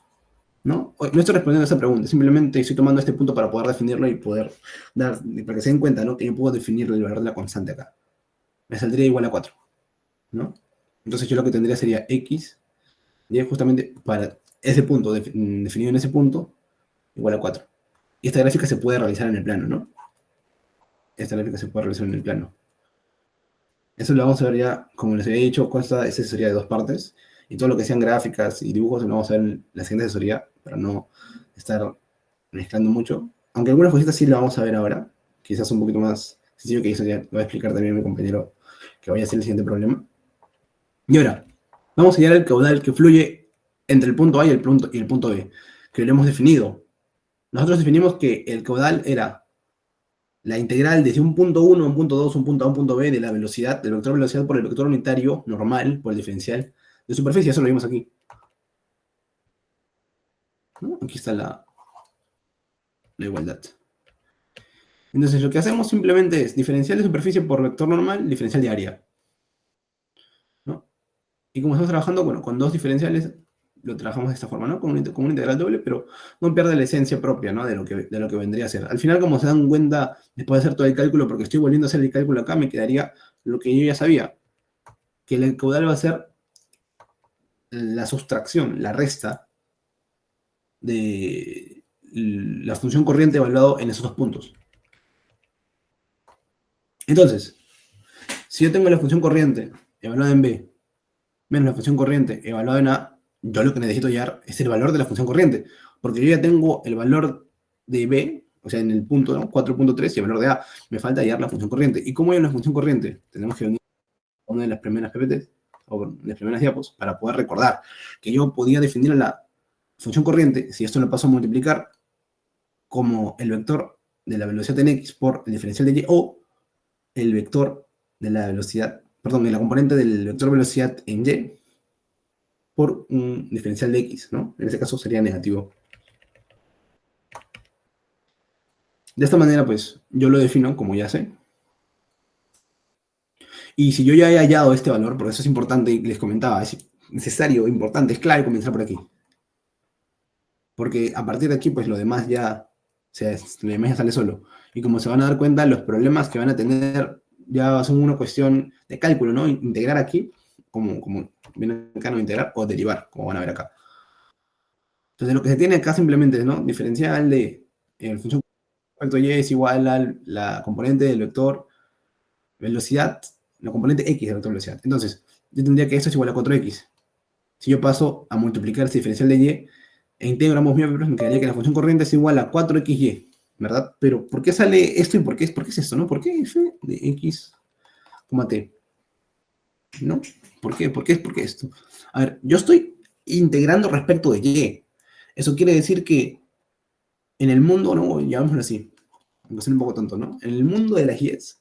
¿no? No estoy respondiendo a esa pregunta, simplemente estoy tomando este punto para poder definirlo y poder dar, para que se den cuenta, ¿no? Que yo puedo definir el valor de la constante acá. Me saldría igual a 4, ¿no? Entonces yo lo que tendría sería x, y justamente para ese punto, definido en ese punto, igual a 4. Y esta gráfica se puede realizar en el plano, ¿no? Esta gráfica se puede realizar en el plano. Eso lo vamos a ver ya, como les había dicho, consta de esa asesoría de dos partes. Y todo lo que sean gráficas y dibujos lo vamos a ver en la siguiente asesoría, para no estar mezclando mucho. Aunque algunas cositas sí las vamos a ver ahora. Quizás un poquito más sencillo, que eso ya lo va a explicar también mi compañero que vaya a ser el siguiente problema. Y ahora, vamos a hallar el caudal que fluye entre el punto A y el punto B, que lo hemos definido. Nosotros definimos que el caudal era la integral desde un punto 1 a un punto 2, un punto A, un punto B, de la velocidad, del vector velocidad por el vector unitario normal, por el diferencial de superficie. Eso lo vimos aquí, ¿no? Aquí está la igualdad. Entonces lo que hacemos simplemente es diferencial de superficie por vector normal, diferencial de área, ¿no? Y como estamos trabajando, bueno, con dos diferenciales, lo trabajamos de esta forma, ¿no? Con una integral doble, pero no pierde la esencia propia, ¿no? De lo que vendría a ser. Al final, como se dan cuenta, después de hacer todo el cálculo, porque estoy volviendo a hacer el cálculo acá, me quedaría lo que yo ya sabía, que el caudal va a ser la sustracción, la resta de la función corriente evaluado en esos dos puntos. Entonces, si yo tengo la función corriente evaluada en B, menos la función corriente evaluada en A, yo lo que necesito hallar es el valor de la función corriente, porque yo ya tengo el valor de B, o sea, en el punto, ¿no? 4.3, y el valor de A. Me falta hallar la función corriente. ¿Y cómo hallar la función corriente? Tenemos que venir a una de las primeras PPTs, o de las primeras diapos, para poder recordar que yo podía definir la función corriente, si esto lo paso a multiplicar, como el vector de la velocidad en X por el diferencial de Y, o el vector de la velocidad, perdón, la componente del vector velocidad en Y por un diferencial de X, ¿no? En este caso sería negativo. De esta manera, pues, yo lo defino como ya sé. Y si yo ya he hallado este valor, por eso es importante, y les comentaba, es necesario, importante, es clave comenzar por aquí. Porque a partir de aquí, pues, lo demás ya sale solo. Y como se van a dar cuenta, los problemas que van a tener ya son una cuestión de cálculo, ¿no? Integrar aquí, como viene acá, no integrar, o derivar, como van a ver acá. Entonces, lo que se tiene acá simplemente es, ¿no? Diferencial de función respecto y es igual a la componente del vector velocidad, la componente x del vector velocidad. Entonces, yo tendría que esto es igual a 4x. Si yo paso a multiplicar este diferencial de y e integro ambos miembros, me quedaría que la función corriente es igual a 4xy, ¿verdad? Pero, ¿por qué sale esto y por qué es esto, no? ¿Por qué f de x, t? ¿No? ¿Por qué esto? A ver, yo estoy integrando respecto de y. Eso quiere decir que en el mundo, ¿no? Llamémoslo así, aunque sea un poco tonto, ¿no? En el mundo de las y'es,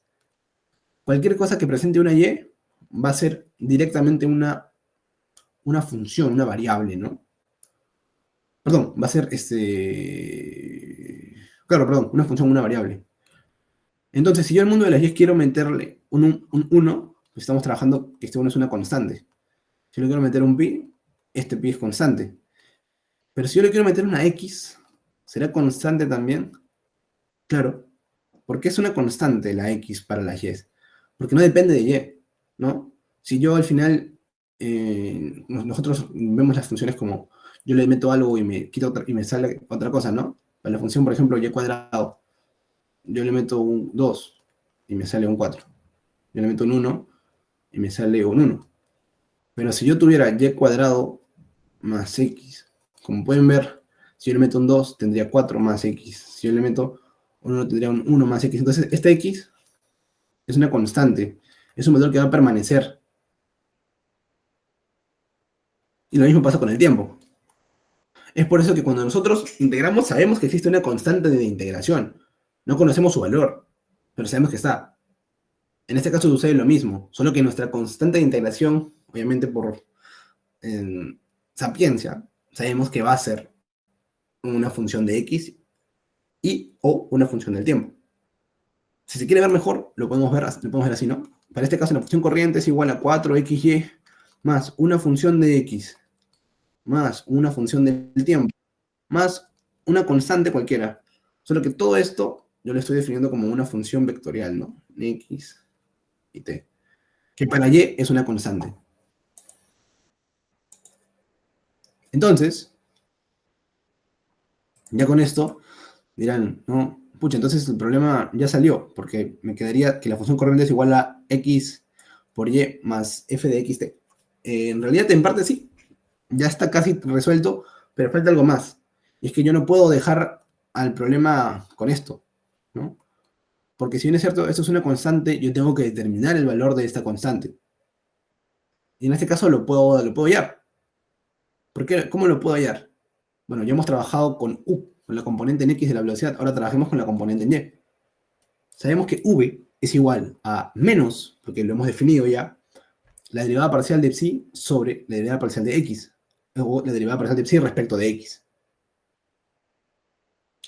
cualquier cosa que presente una y va a ser directamente una función, una variable, ¿no? Perdón, va a ser claro, perdón, una función, una variable. Entonces, si yo al mundo de las y'es quiero meterle un 1, pues estamos trabajando que este 1 es una constante. Si yo le quiero meter un pi, este pi es constante. Pero si yo le quiero meter una x, ¿será constante también? Claro. ¿Por qué es una constante la x para las y'es? Porque no depende de y, ¿no? Si yo al final, nosotros vemos las funciones como yo le meto algo y me quito y me sale otra cosa, ¿no? Para la función, por ejemplo, y cuadrado, yo le meto un 2 y me sale un 4. Yo le meto un 1 y me sale un 1. Pero si yo tuviera y cuadrado más x, como pueden ver, si yo le meto un 2, tendría 4 más x. Si yo le meto un 1, tendría un 1 más x. Entonces, esta x es una constante, es un valor que va a permanecer. Y lo mismo pasa con el tiempo. Es por eso que cuando nosotros integramos sabemos que existe una constante de integración. No conocemos su valor, pero sabemos que está. En este caso sucede lo mismo, solo que nuestra constante de integración, obviamente por en sapiencia, sabemos que va a ser una función de x y o una función del tiempo. Si se quiere ver mejor, lo podemos ver así, ¿no? Para este caso, la función corriente es igual a 4xy más una función de x más una función del tiempo más una constante cualquiera. Solo que todo esto yo lo estoy definiendo como una función vectorial, ¿no? X y t. Que para y es una constante. Entonces, ya con esto dirán, no, pucha, entonces el problema ya salió, porque me quedaría que la función corriente es igual a x por y más f de xt. En realidad, en parte sí, ya está casi resuelto, pero falta algo más. Y es que yo no puedo dejar al problema con esto, ¿no? Porque si bien es cierto, esto es una constante, yo tengo que determinar el valor de esta constante. Y en este caso lo puedo hallar. ¿Por qué? ¿Cómo lo puedo hallar? Bueno, ya hemos trabajado con u, con la componente en x de la velocidad, ahora trabajemos con la componente en y. Sabemos que v es igual a menos, porque lo hemos definido ya, la derivada parcial de psi sobre la derivada parcial de x, o la derivada parcial de psi respecto de x.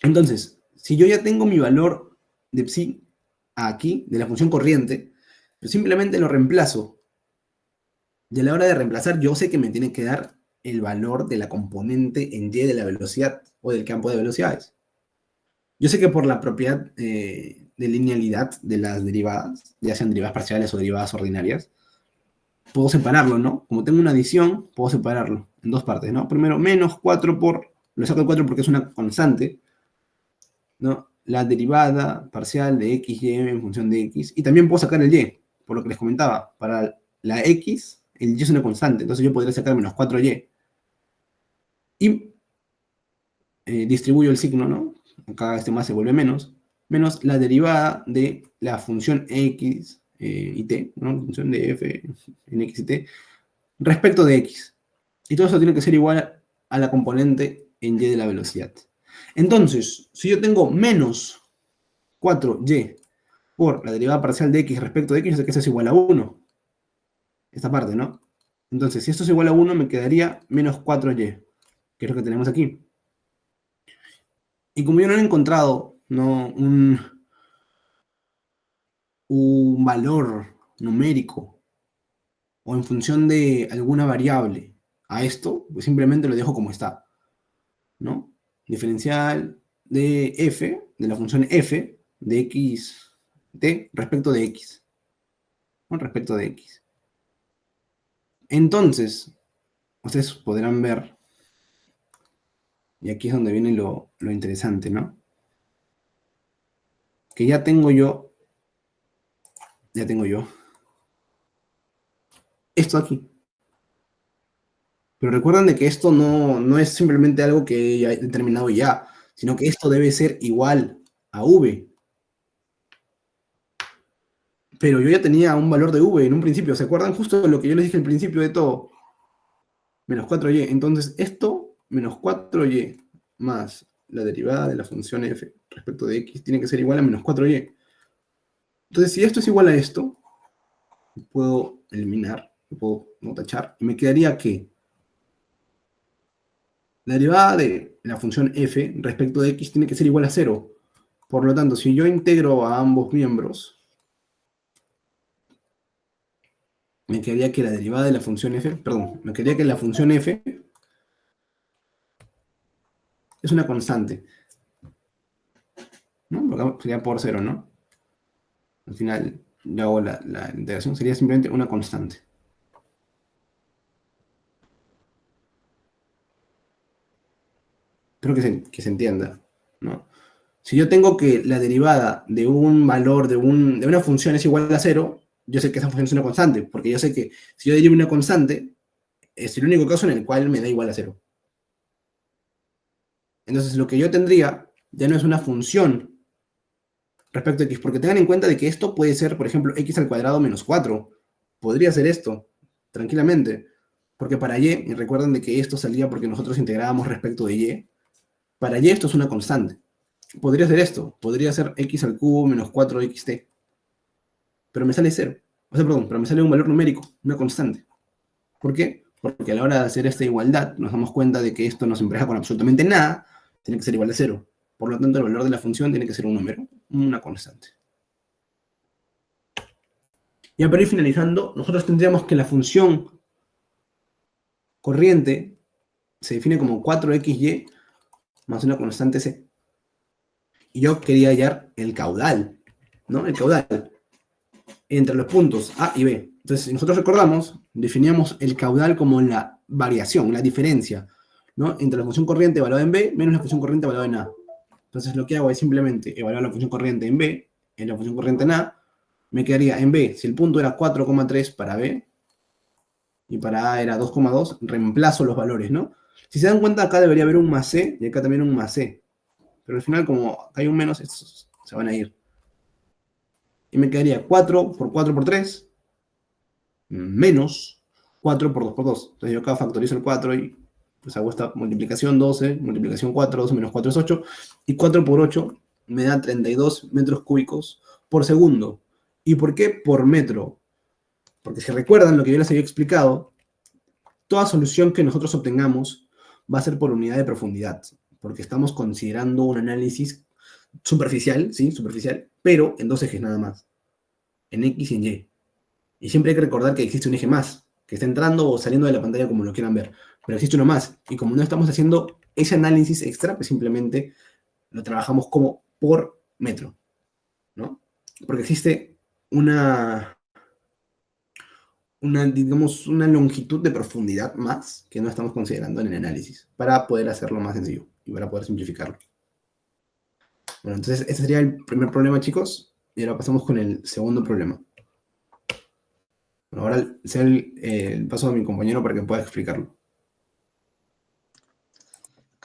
Entonces, si yo ya tengo mi valor de psi aquí, de la función corriente, pues simplemente lo reemplazo. Y a la hora de reemplazar, yo sé que me tiene que dar el valor de la componente en y de la velocidad o del campo de velocidades. Yo sé que por la propiedad de linealidad de las derivadas, ya sean derivadas parciales o derivadas ordinarias, puedo separarlo, ¿no? Como tengo una adición, puedo separarlo en dos partes, ¿no? Primero, menos 4 lo saco de 4 porque es una constante, ¿no? La derivada parcial de x y en función de x. Y también puedo sacar el y, por lo que les comentaba. Para la x, el y es una constante, entonces yo podría sacar menos 4y. Y distribuyo el signo, ¿no? Acá este más se vuelve menos la derivada de la función x y t, ¿no? La función de f en x y t, respecto de x. Y todo eso tiene que ser igual a la componente en y de la velocidad. Entonces, si yo tengo menos 4y por la derivada parcial de x respecto de x, yo sé que eso es igual a 1. Esta parte, ¿no? Entonces, si esto es igual a 1, me quedaría menos 4y, que es lo que tenemos aquí. Y como yo no he encontrado, ¿no? un valor numérico o en función de alguna variable a esto, pues simplemente lo dejo como está, ¿no? Diferencial de f, de la función f de x t respecto de x, con respecto de x. Entonces, ustedes podrán ver, y aquí es donde viene lo interesante, ¿no? Que ya tengo yo esto aquí. Pero recuerden de que esto no es simplemente algo que ya he determinado ya, sino que esto debe ser igual a v. Pero yo ya tenía un valor de v en un principio. ¿Se acuerdan justo de lo que yo les dije al principio de todo? Menos 4y. Entonces esto, menos 4y más la derivada de la función f respecto de x, tiene que ser igual a menos 4y. Entonces, si esto es igual a esto, puedo eliminar, puedo no tachar, y me quedaría que la derivada de la función f respecto de x tiene que ser igual a 0. Por lo tanto, si yo integro a ambos miembros, me quedaría que la derivada de la función f, perdón, me quedaría que la función f es una constante, ¿no? Porque sería por 0, ¿no? Al final, yo hago la integración, sería simplemente una constante. Creo que se entienda, ¿no? Si yo tengo que la derivada de un valor de una función es igual a 0, yo sé que esa función es una constante, porque yo sé que si yo derivo una constante, es el único caso en el cual me da igual a 0. Entonces, lo que yo tendría ya no es una función respecto a x, porque tengan en cuenta de que esto puede ser, por ejemplo, x al cuadrado menos 4. Podría ser esto, tranquilamente. Porque para y recuerden de que esto salía porque nosotros integrábamos respecto de y, para y esto es una constante. Podría ser esto, podría ser x al cubo menos 4xt, pero me sale 0. O sea, perdón, pero me sale un valor numérico, una constante. ¿Por qué? Porque a la hora de hacer esta igualdad, nos damos cuenta de que esto nos empareja con absolutamente nada, tiene que ser igual a cero. Por lo tanto, el valor de la función tiene que ser un número, una constante. Ya para ir finalizando, nosotros tendríamos que la función corriente se define como 4xy más una constante c. Y yo quería hallar el caudal, ¿no? El caudal entre los puntos A y B. Entonces, si nosotros recordamos, definíamos el caudal como la variación, la diferencia, ¿no? Entre la función corriente evaluada en B menos la función corriente evaluada en A. Entonces, lo que hago es simplemente evaluar la función corriente en B, en la función corriente en A, me quedaría en B, si el punto era 4,3 para B, y para A era 2,2, reemplazo los valores, ¿no? Si se dan cuenta, acá debería haber un más C, y acá también un más C. Pero al final, como hay un menos, estos se van a ir. Y me quedaría 4 por 4 por 3, menos 4 por 2 por 2. Entonces yo acá factorizo el 4 y pues hago esta multiplicación 12, multiplicación 4, 12 menos 4 es 8, y 4 por 8 me da 32 metros cúbicos por segundo. ¿Y por qué por metro? Porque si recuerdan lo que yo les había explicado, toda solución que nosotros obtengamos va a ser por unidad de profundidad, porque estamos considerando un análisis superficial, ¿sí? Superficial, pero en dos ejes nada más, en X y en Y. Y siempre hay que recordar que existe un eje más, que está entrando o saliendo de la pantalla como lo quieran ver, pero existe uno más. Y como no estamos haciendo ese análisis extra, pues simplemente lo trabajamos como por metro, ¿no? Porque existe digamos, una longitud de profundidad más que no estamos considerando en el análisis, para poder hacerlo más sencillo y para poder simplificarlo. Bueno, entonces ese sería el primer problema, chicos, y ahora pasamos con el segundo problema. Bueno, ahora sea el paso a mi compañero para que pueda explicarlo.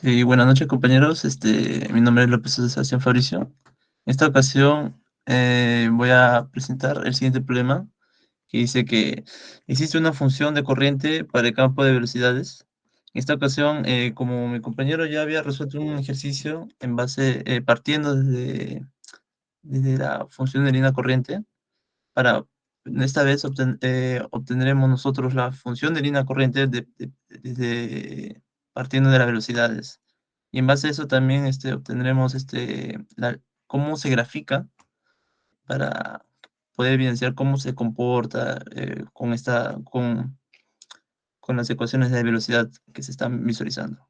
Buenas noches, compañeros. Mi nombre es López Sebastián Fabricio. En esta ocasión voy a presentar el siguiente problema, que dice que existe una función de corriente para el campo de velocidades. En esta ocasión, como mi compañero ya había resuelto un ejercicio en base, partiendo desde la función de línea corriente, para esta vez obtendremos nosotros la función de línea corriente partiendo de las velocidades. Y en base a eso también obtendremos cómo se grafica para poder evidenciar cómo se comporta con las ecuaciones de velocidad que se están visualizando.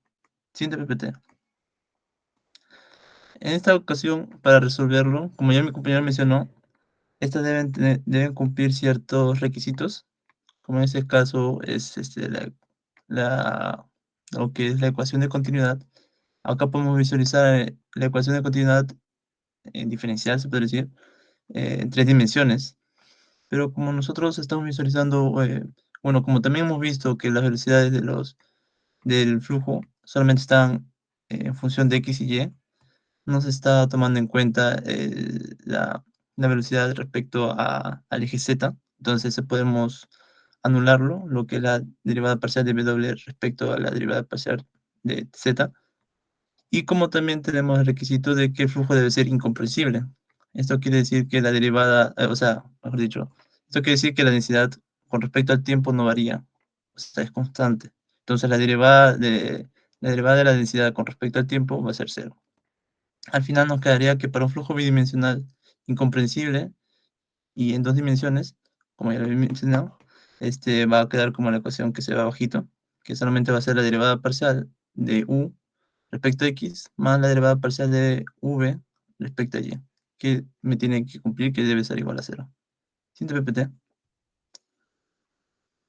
Siguiente PPT. En esta ocasión, para resolverlo, como ya mi compañero mencionó, estas deben cumplir ciertos requisitos, como en este caso es la- lo que es la ecuación de continuidad. Acá podemos visualizar la ecuación de continuidad en diferencial, se puede decir, en tres dimensiones. Pero como nosotros estamos visualizando, bueno, como también hemos visto que las velocidades del flujo solamente están en función de x y y, no se está tomando en cuenta la velocidad respecto al eje z. Entonces podemos anularlo, lo que es la derivada parcial de w respecto a la derivada parcial de z. Y como también tenemos el requisito de que el flujo debe ser incomprensible. Esto quiere decir que la derivada, o sea, mejor dicho, esto quiere decir que la densidad con respecto al tiempo no varía, o sea, es constante. Entonces la derivada de la densidad con respecto al tiempo va a ser cero. Al final nos quedaría que para un flujo bidimensional incomprensible y en dos dimensiones, como ya lo había mencionado, va a quedar como la ecuación que se ve abajito, que solamente va a ser la derivada parcial de u respecto a x más la derivada parcial de v respecto a y, que me tiene que cumplir que debe ser igual a cero. Siguiente PPT.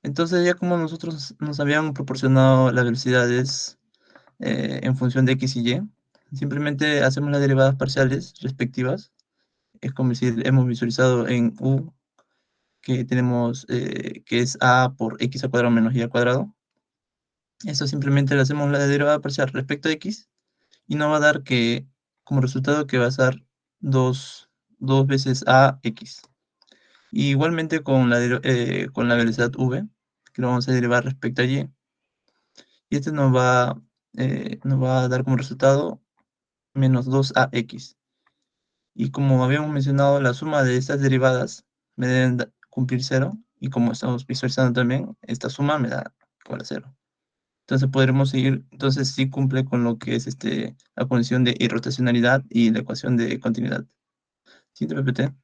Entonces ya como nosotros nos habían proporcionado las velocidades en función de x y y, simplemente hacemos las derivadas parciales respectivas. Es como si hemos visualizado en u que tenemos que es a por x al cuadrado menos y al cuadrado. Eso simplemente le hacemos la derivada parcial respecto a x y nos va a dar que como resultado que va a ser dos veces a x. Y igualmente con la velocidad v, que lo vamos a derivar respecto a y. Y este nos va a dar como resultado menos 2ax. Y como habíamos mencionado, la suma de estas derivadas me deben cumplir cero. Y como estamos visualizando también, esta suma me da igual a 0. Entonces podremos seguir, entonces sí cumple con lo que es la condición de irrotacionalidad y la ecuación de continuidad. Siguiente PPT.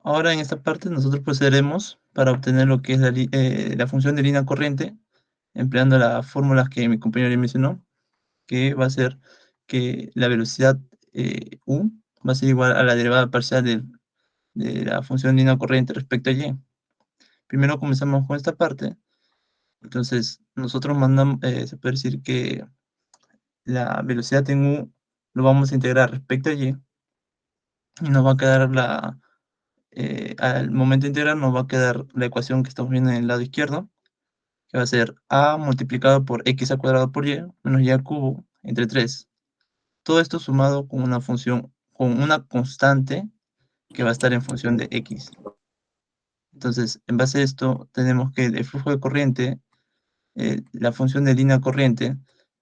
Ahora en esta parte nosotros procederemos para obtener lo que es la función de línea corriente, empleando las fórmulas que mi compañero ya mencionó, que va a ser que la velocidad u va a ser igual a la derivada parcial de la función de línea corriente respecto a y. Primero comenzamos con esta parte. Entonces, nosotros mandamos, se puede decir que la velocidad en u lo vamos a integrar respecto a y nos va a quedar al momento de integrar nos va a quedar la ecuación que estamos viendo en el lado izquierdo, que va a ser a multiplicado por x al cuadrado por y menos y al cubo entre 3. Todo esto sumado con una función, con una constante que va a estar en función de x. Entonces, en base a esto, tenemos que el flujo de corriente, la función de línea corriente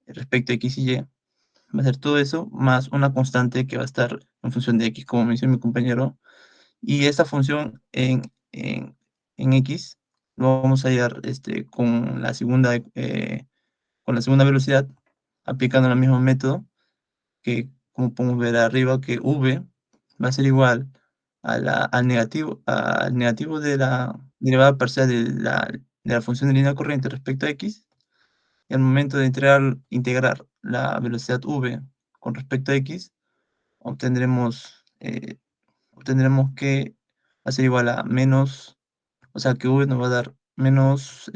respecto a x y y, va a ser todo eso más una constante que va a estar en función de x, como mencionó mi compañero. Y esta función en x lo vamos a hallar con la segunda velocidad, aplicando el mismo método, que como podemos ver arriba, que v va a ser igual al negativo de la derivada parcial de la función de línea corriente respecto a x, y al momento de integrar la velocidad v con respecto a x, obtendremos, que va a ser igual a menos, o sea que v nos va a dar menos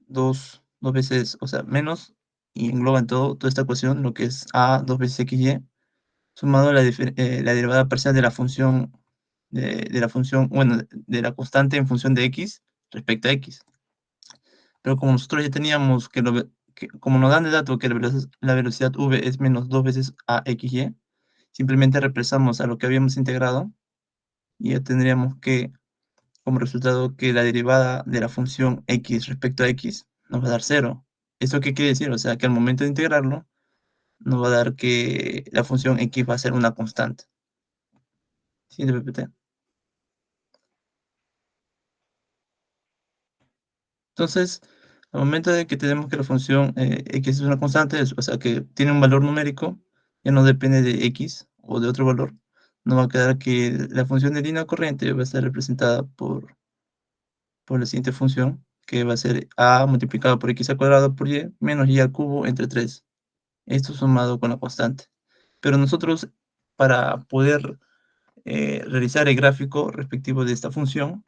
2 veces, o sea, menos, y engloba en toda esta ecuación lo que es a 2 veces xy, sumado a la derivada parcial de la función, bueno, de la constante en función de x respecto a x. Pero como nosotros ya teníamos como nos dan de dato que la velocidad v es menos 2 veces a xy, simplemente reemplazamos a lo que habíamos integrado y ya tendríamos que, como resultado, que la derivada de la función x respecto a x nos va a dar 0. ¿Esto qué quiere decir? O sea, que al momento de integrarlo, nos va a dar que la función x va a ser una constante. Siguiente PPT. Entonces, al momento de que tenemos que la función x es una constante, o sea, que tiene un valor numérico, ya no depende de x o de otro valor, nos va a quedar que la función de línea corriente va a estar representada por la siguiente función, que va a ser a multiplicado por x al cuadrado por y menos y al cubo entre 3. Esto sumado con la constante. Pero nosotros, para poder realizar el gráfico respectivo de esta función,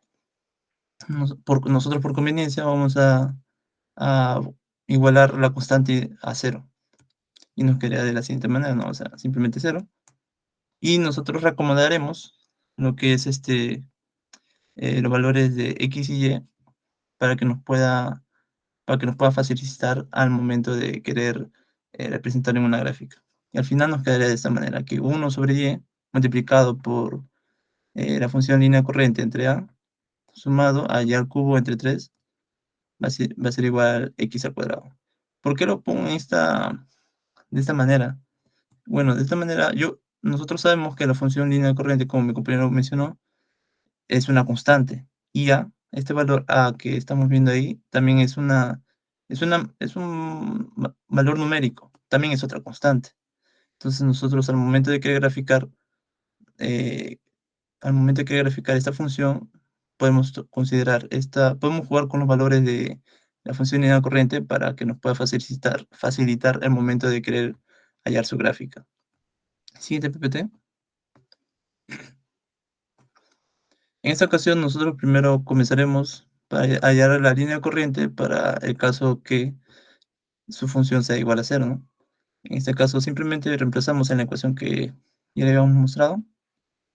nosotros por conveniencia vamos a igualar la constante a 0. Y nos quedaría de la siguiente manera, ¿no? O sea, simplemente 0. Y nosotros reacomodaremos lo que es los valores de x y y para que nos pueda, facilitar al momento de querer representar en una gráfica. Y al final nos quedaría de esta manera, que 1 sobre y multiplicado por la función línea corriente entre a, sumado a y al cubo entre 3, va a ser igual a x al cuadrado. ¿Por qué lo pongo de esta manera? Bueno, de esta manera, nosotros sabemos que la función línea corriente, como mi compañero mencionó, es una constante. Y a, este valor a que estamos viendo ahí, también es un valor numérico, también es otra constante. Entonces nosotros eh, al momento de querer graficar esta función, podemos podemos jugar con los valores de la función lineal corriente para que nos pueda facilitar el momento de querer hallar su gráfica. Siguiente PPT. En esta ocasión nosotros primero comenzaremos para hallar la línea corriente para el caso que su función sea igual a 0, ¿no? En este caso simplemente reemplazamos en la ecuación que ya le habíamos mostrado,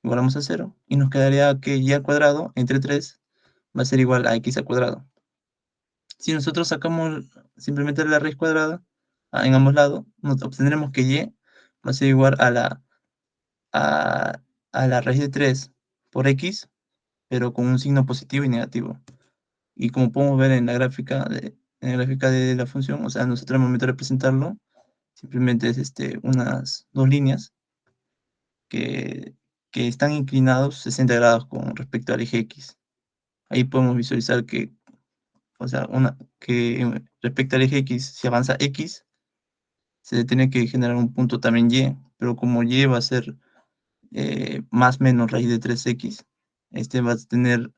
igualamos a 0, y nos quedaría que y al cuadrado entre 3 va a ser igual a x al cuadrado. Si nosotros sacamos simplemente la raíz cuadrada en ambos lados, nos obtendremos que y va a ser igual a, a la raíz de 3 por x, pero con un signo positivo y negativo. Y como podemos ver en la gráfica de la función, o sea, nosotros al momento de representarlo, simplemente es unas dos líneas que, que están inclinados 60 grados con respecto al eje x. ahí podemos visualizar que, o sea, que respecto al eje X, si avanza X, se tiene que generar un punto también Y, pero como Y va a ser más menos raíz de 3x, este va a tener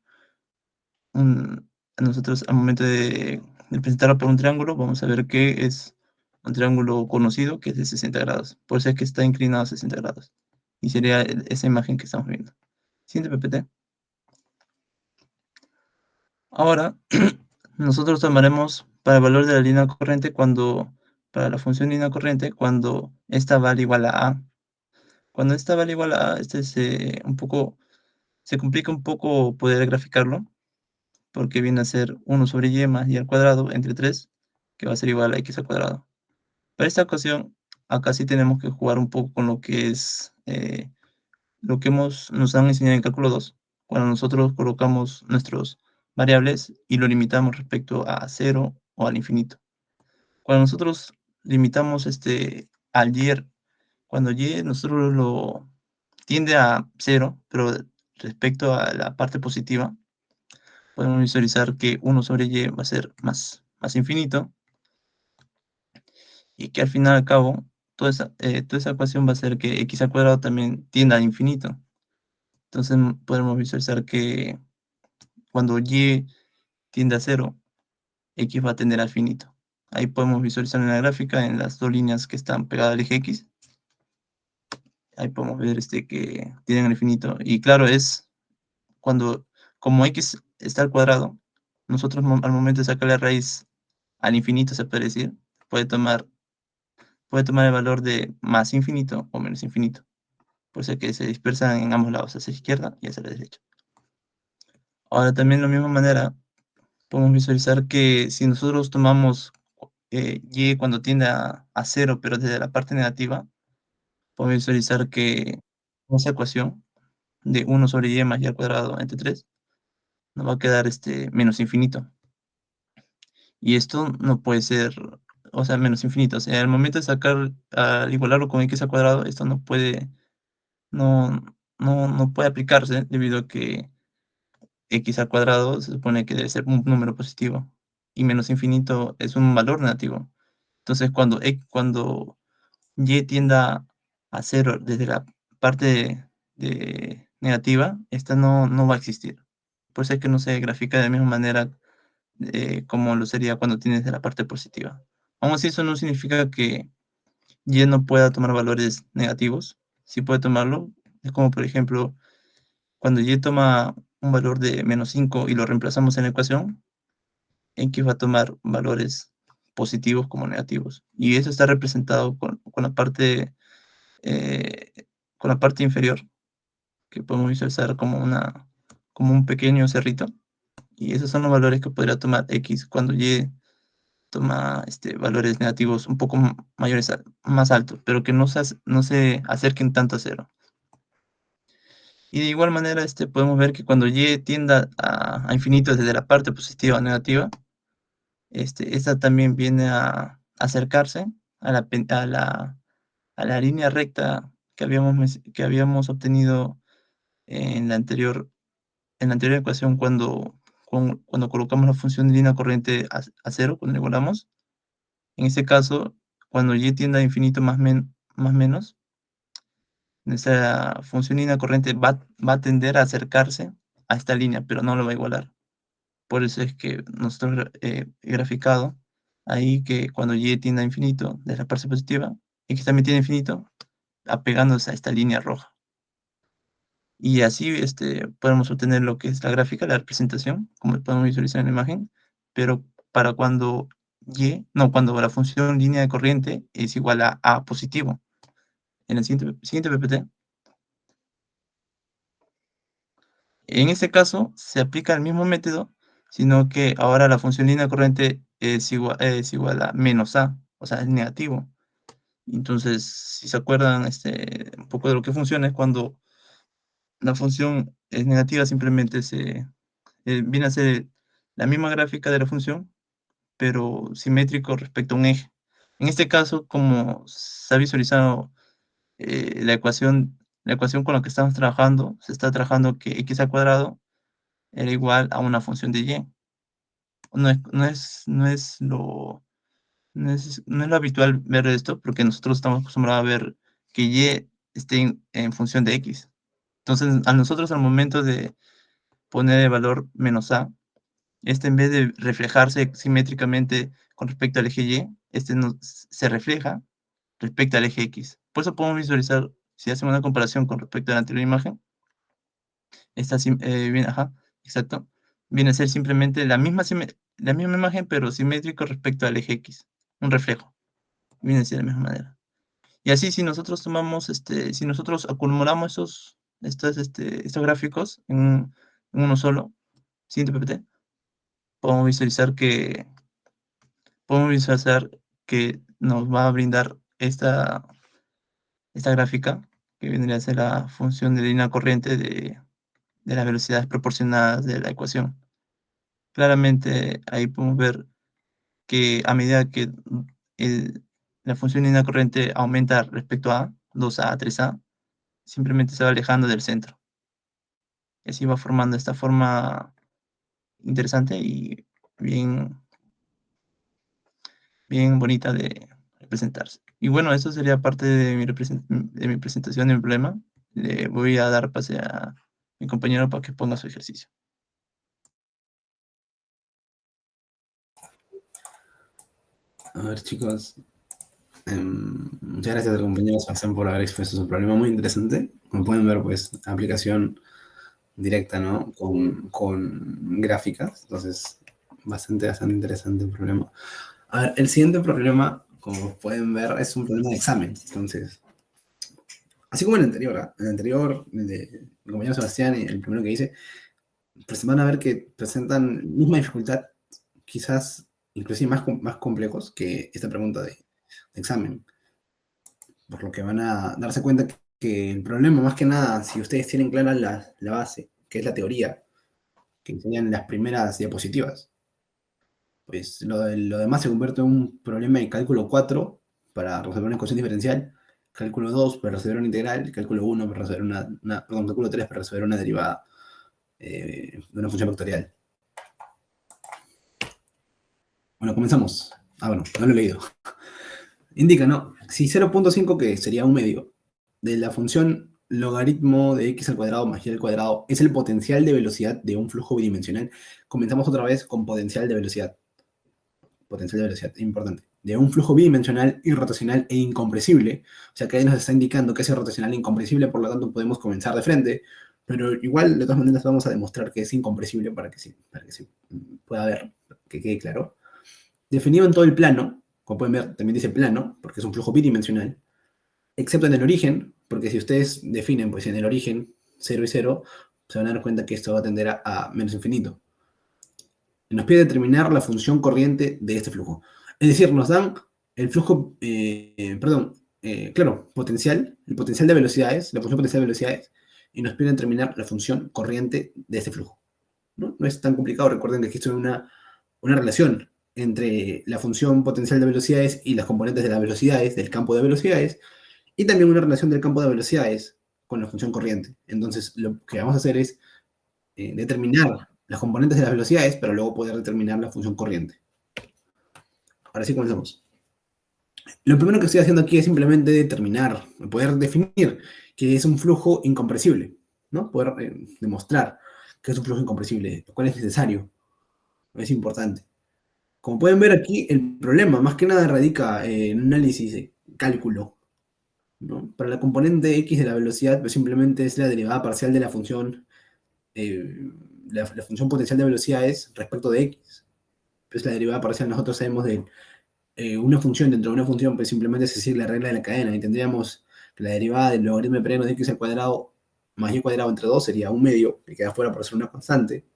nosotros al momento de presentarlo por un triángulo, vamos a ver que es un triángulo conocido que es de 60 grados, por eso es que está inclinado a 60 grados, y sería esa imagen que estamos viendo. Siguiente PPT. Ahora, nosotros tomaremos para el valor de la línea corriente para la función línea corriente, cuando esta vale igual a A. Cuando esta vale igual a A, se complica un poco poder graficarlo, porque viene a ser 1 sobre y más y al cuadrado entre 3, que va a ser igual a x al cuadrado. Para esta ocasión, acá sí tenemos que jugar un poco con lo que es lo que nos han enseñado en cálculo 2, cuando nosotros colocamos nuestros variables y lo limitamos respecto a 0 o al infinito. Cuando nosotros limitamos al y, cuando y nosotros lo tiende a 0, pero respecto a la parte positiva, podemos visualizar que 1 sobre y va a ser más infinito, y que al final al cabo toda esa ecuación va a ser que x al cuadrado también tienda a infinito. Entonces podemos visualizar que cuando y tiende a 0, x va a tender al infinito. Ahí podemos visualizar en la gráfica, en las dos líneas que están pegadas al eje x. Ahí podemos ver que tienden al infinito. Y claro, es cuando, como x está al cuadrado, nosotros al momento de sacar la raíz al infinito, se puede decir, puede tomar, puede tomar el valor de más infinito o menos infinito. Por eso que se dispersan en ambos lados, hacia la izquierda y hacia la derecha. Ahora también de la misma manera podemos visualizar que si nosotros tomamos y cuando tiende a 0, pero desde la parte negativa, podemos visualizar que esa ecuación de 1 sobre y más y al cuadrado entre 3 nos va a quedar menos infinito. Y esto no puede ser, o sea, menos infinito. O sea, al momento de sacar, al igualarlo con x al cuadrado, esto no, no puede aplicarse debido a que x al cuadrado se supone que debe ser un número positivo y menos infinito es un valor negativo. Entonces, cuando y tienda a 0 desde la parte negativa, esta no va a existir. Por eso es que no se grafica de la misma manera como lo sería cuando tienes de la parte positiva. Aún así, eso no significa que y no pueda tomar valores negativos. Sí puede tomarlo. Es como, por ejemplo, cuando y toma un valor de -5 y lo reemplazamos en la ecuación, x va a tomar valores positivos como negativos. Y eso está representado eh, con la parte inferior, que podemos visualizar como un pequeño cerrito. Y esos son los valores que podría tomar x cuando y toma valores negativos un poco mayores, más altos, pero que no se acerquen tanto a cero. Y de igual manera podemos ver que cuando y tienda a infinito desde la parte positiva a negativa, esta también viene a acercarse a a la línea recta que habíamos obtenido en la anterior ecuación cuando colocamos la función de línea corriente a cero, cuando la igualamos. En este caso, cuando y tiende a infinito más menos, nuestra función línea corriente va a tender a acercarse a esta línea, pero no lo va a igualar. Por eso es que nosotros he graficado ahí que cuando y tiende a infinito, de la parte positiva, x también tiene infinito, apegándose a esta línea roja. Y así podemos obtener lo que es la gráfica, la representación, como podemos visualizar en la imagen, pero para cuando la función línea de corriente es igual a positivo. En el siguiente PPT. En este caso, se aplica el mismo método, sino que ahora la función línea de corriente es igual a menos a, o sea, es negativo. Entonces, si se acuerdan un poco de lo que funciona, es cuando la función es negativa, simplemente viene a ser la misma gráfica de la función, pero simétrico respecto a un eje. En este caso, como se ha visualizado la ecuación con la que estamos trabajando, se está trabajando que x al cuadrado era igual a una función de y. No es lo habitual ver esto, porque nosotros estamos acostumbrados a ver que y esté en función de x. Entonces, a nosotros al momento de poner el valor menos a, en vez de reflejarse simétricamente con respecto al eje y, se refleja respecto al eje x. Por eso podemos visualizar, si hacemos una comparación con respecto a la anterior imagen, ajá, exacto, viene a ser simplemente la misma imagen, pero simétrico respecto al eje x, un reflejo, viene a ser de la misma manera. Y así, si nosotros si nosotros acumulamos estos gráficos en uno solo, siguiente PPT, podemos visualizar que nos va a brindar esta gráfica, que vendría a ser la función de línea corriente de las velocidades proporcionadas de la ecuación. Claramente ahí podemos ver que a medida que la función de línea corriente aumenta respecto a 2a, 3a, simplemente se va alejando del centro. Y así va formando esta forma interesante y bien, bien bonita de representarse. Y bueno, eso sería parte de mi presentación de mi problema. Le voy a dar pase a mi compañero para que ponga su ejercicio. A ver, chicos. Muchas gracias a los compañeros Sebastián por haber expuesto su problema muy interesante. Como pueden ver, pues, aplicación directa, ¿no? Con gráficas. Entonces, bastante interesante el problema. A ver, el siguiente problema, como pueden ver, es un problema de examen. Entonces, así como el anterior, ¿eh? El anterior, el de mi compañero Sebastián y el primero que hice, pues van a ver que presentan misma dificultad, quizás inclusive más complejos que esta pregunta de examen. Por lo que van a darse cuenta que el problema, más que nada, si ustedes tienen clara la base, que es la teoría, que enseñan en las primeras diapositivas, pues lo demás se convierte en un problema de cálculo 4 para resolver una ecuación diferencial, cálculo 2 para resolver una integral, cálculo 1 para resolver perdón, cálculo 3 para resolver una derivada de una función vectorial. Bueno, comenzamos. Bueno, no lo he leído. Indica, ¿no? Si 0.5, que sería un medio, de la función logaritmo de x al cuadrado más y al cuadrado es el potencial de velocidad de un flujo bidimensional. Comenzamos otra vez con potencial de velocidad. Potencial de velocidad, importante. De un flujo bidimensional, irrotacional e incompresible. O sea que ahí nos está indicando que es irrotacional e incompresible, por lo tanto podemos comenzar de frente, pero igual de todas maneras vamos a demostrar que es incompresible para que se pueda ver, que quede claro. Definido en todo el plano, como pueden ver, también dice plano, porque es un flujo bidimensional, excepto en el origen, porque si ustedes definen, pues en el origen 0 y 0, se van a dar cuenta que esto va a tender a menos infinito. Nos pide determinar la función corriente de este flujo. Es decir, nos dan el flujo, potencial, el potencial de velocidades, la función potencial de velocidades, y nos piden determinar la función corriente de este flujo. No es tan complicado, recuerden que existe una relación entre la función potencial de velocidades y las componentes de las velocidades, del campo de velocidades, y también una relación del campo de velocidades con la función corriente. Entonces, lo que vamos a hacer es determinar las componentes de las velocidades, pero luego poder determinar la función corriente. Ahora sí comenzamos. Lo primero que estoy haciendo aquí es simplemente determinar, poder definir que es un flujo incompresible, ¿no? Poder demostrar que es un flujo incompresible, lo cual es necesario, es importante. Como pueden ver aquí, el problema más que nada radica en un análisis de cálculo, ¿no? Para la componente x de la velocidad, pues simplemente es la derivada parcial de la función, la función potencial de velocidades respecto de x. Pues la derivada parcial nosotros sabemos de una función dentro de una función, pues simplemente es decir la regla de la cadena, y tendríamos que la derivada del logaritmo de pleno de x al cuadrado más y cuadrado entre 2 sería un medio, que queda fuera por ser una constante,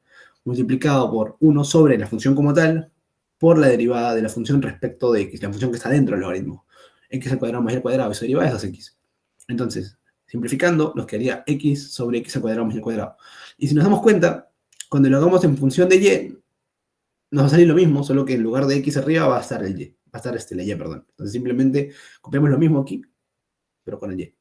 multiplicado por 1 sobre la función como tal, por la derivada de la función respecto de x, la función que está dentro del logaritmo. X al cuadrado más y al cuadrado, y su derivada es 2x. Entonces, simplificando, nos quedaría x sobre x al cuadrado más y al cuadrado. Y si nos damos cuenta, cuando lo hagamos en función de y, nos va a salir lo mismo, solo que en lugar de x arriba va a estar el y. Va a estar la y, perdón. Entonces simplemente copiamos lo mismo aquí, pero con el y.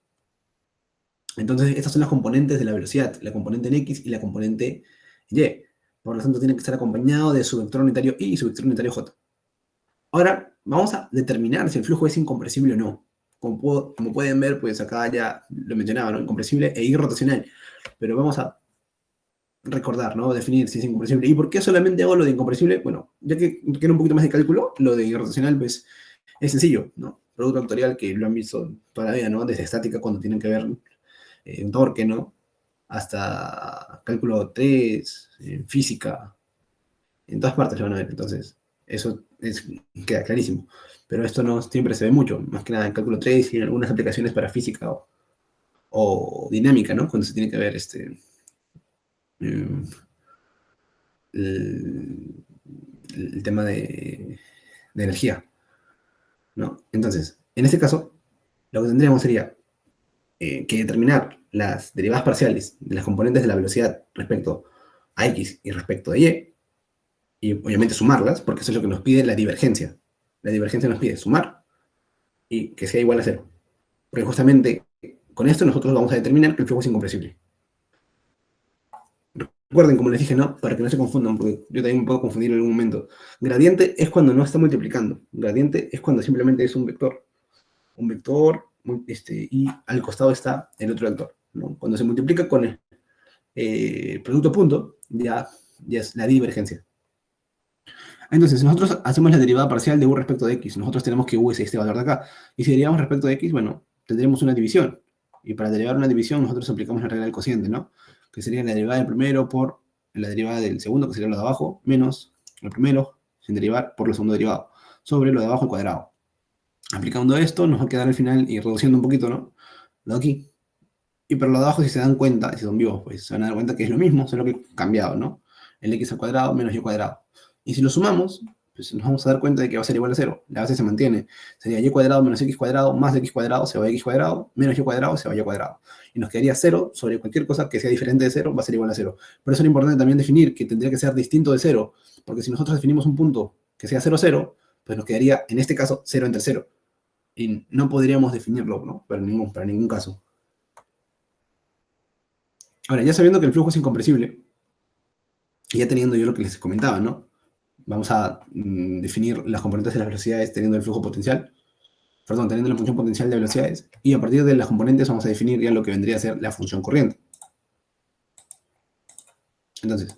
Entonces, estas son las componentes de la velocidad, la componente en x y la componente y. Por lo tanto, tiene que estar acompañado de su vector unitario y su vector unitario j. Ahora, vamos a determinar si el flujo es incompresible o no. Como pueden ver, pues acá ya lo mencionaba, ¿no? Incompresible e irrotacional. Pero vamos a recordar, ¿no? Definir si es incompresible. ¿Y por qué solamente hago lo de incompresible? Bueno, ya que quiero un poquito más de cálculo, lo de irrotacional, pues, es sencillo, ¿no? Producto vectorial que lo han visto toda la vida, ¿no? Desde estática, cuando tienen que ver un torque, ¿no? Hasta cálculo 3, física, en todas partes lo van a ver. Entonces, queda clarísimo. Pero esto no siempre se ve mucho, más que nada en cálculo 3 y en algunas aplicaciones para física o dinámica, ¿no? Cuando se tiene que ver eh, el tema de energía, ¿no? Entonces, en este caso, lo que tendríamos sería que determinar las derivadas parciales de las componentes de la velocidad respecto a x y respecto a y obviamente sumarlas, porque eso es lo que nos pide la divergencia. La divergencia nos pide sumar y que sea igual a cero. Porque justamente con esto nosotros vamos a determinar que el flujo es incompresible. Recuerden, como les dije, ¿no? Para que no se confundan, porque yo también me puedo confundir en algún momento. Gradiente es cuando no está multiplicando. Gradiente es cuando simplemente es un vector. Un vector, y al costado está el otro vector, ¿no? Cuando se multiplica con el producto punto, ya es la divergencia. Entonces, si nosotros hacemos la derivada parcial de u respecto de x, nosotros tenemos que u es este valor de acá. Y si derivamos respecto de x, bueno, tendremos una división. Y para derivar una división, nosotros aplicamos la regla del cociente, ¿no? Que sería la derivada del primero por la derivada del segundo, que sería lo de abajo, menos lo primero, sin derivar, por lo segundo derivado, sobre lo de abajo al cuadrado. Aplicando esto, nos va a quedar al final, y reduciendo un poquito, ¿no? Lo de aquí. Y por lo de abajo, si se dan cuenta, si son vivos, pues se van a dar cuenta que es lo mismo, solo que cambiado, ¿no? El x al cuadrado menos y cuadrado. Y si lo sumamos, pues nos vamos a dar cuenta de que va a ser igual a 0. La base se mantiene. Sería y cuadrado menos x cuadrado más x cuadrado se va a x cuadrado, menos y cuadrado se va a y cuadrado. Y nos quedaría 0 sobre cualquier cosa que sea diferente de 0, va a ser igual a 0. Por eso es importante también definir que tendría que ser distinto de 0, porque si nosotros definimos un punto que sea 0, 0, pues nos quedaría, en este caso, 0 entre 0. Y no podríamos definirlo, ¿no? Para ningún caso. Ahora, ya sabiendo que el flujo es incompresible, y ya teniendo yo lo que les comentaba, ¿no? Vamos a definir las componentes de las velocidades teniendo el flujo potencial, perdón, teniendo la función potencial de velocidades, y a partir de las componentes vamos a definir ya lo que vendría a ser la función corriente. Entonces,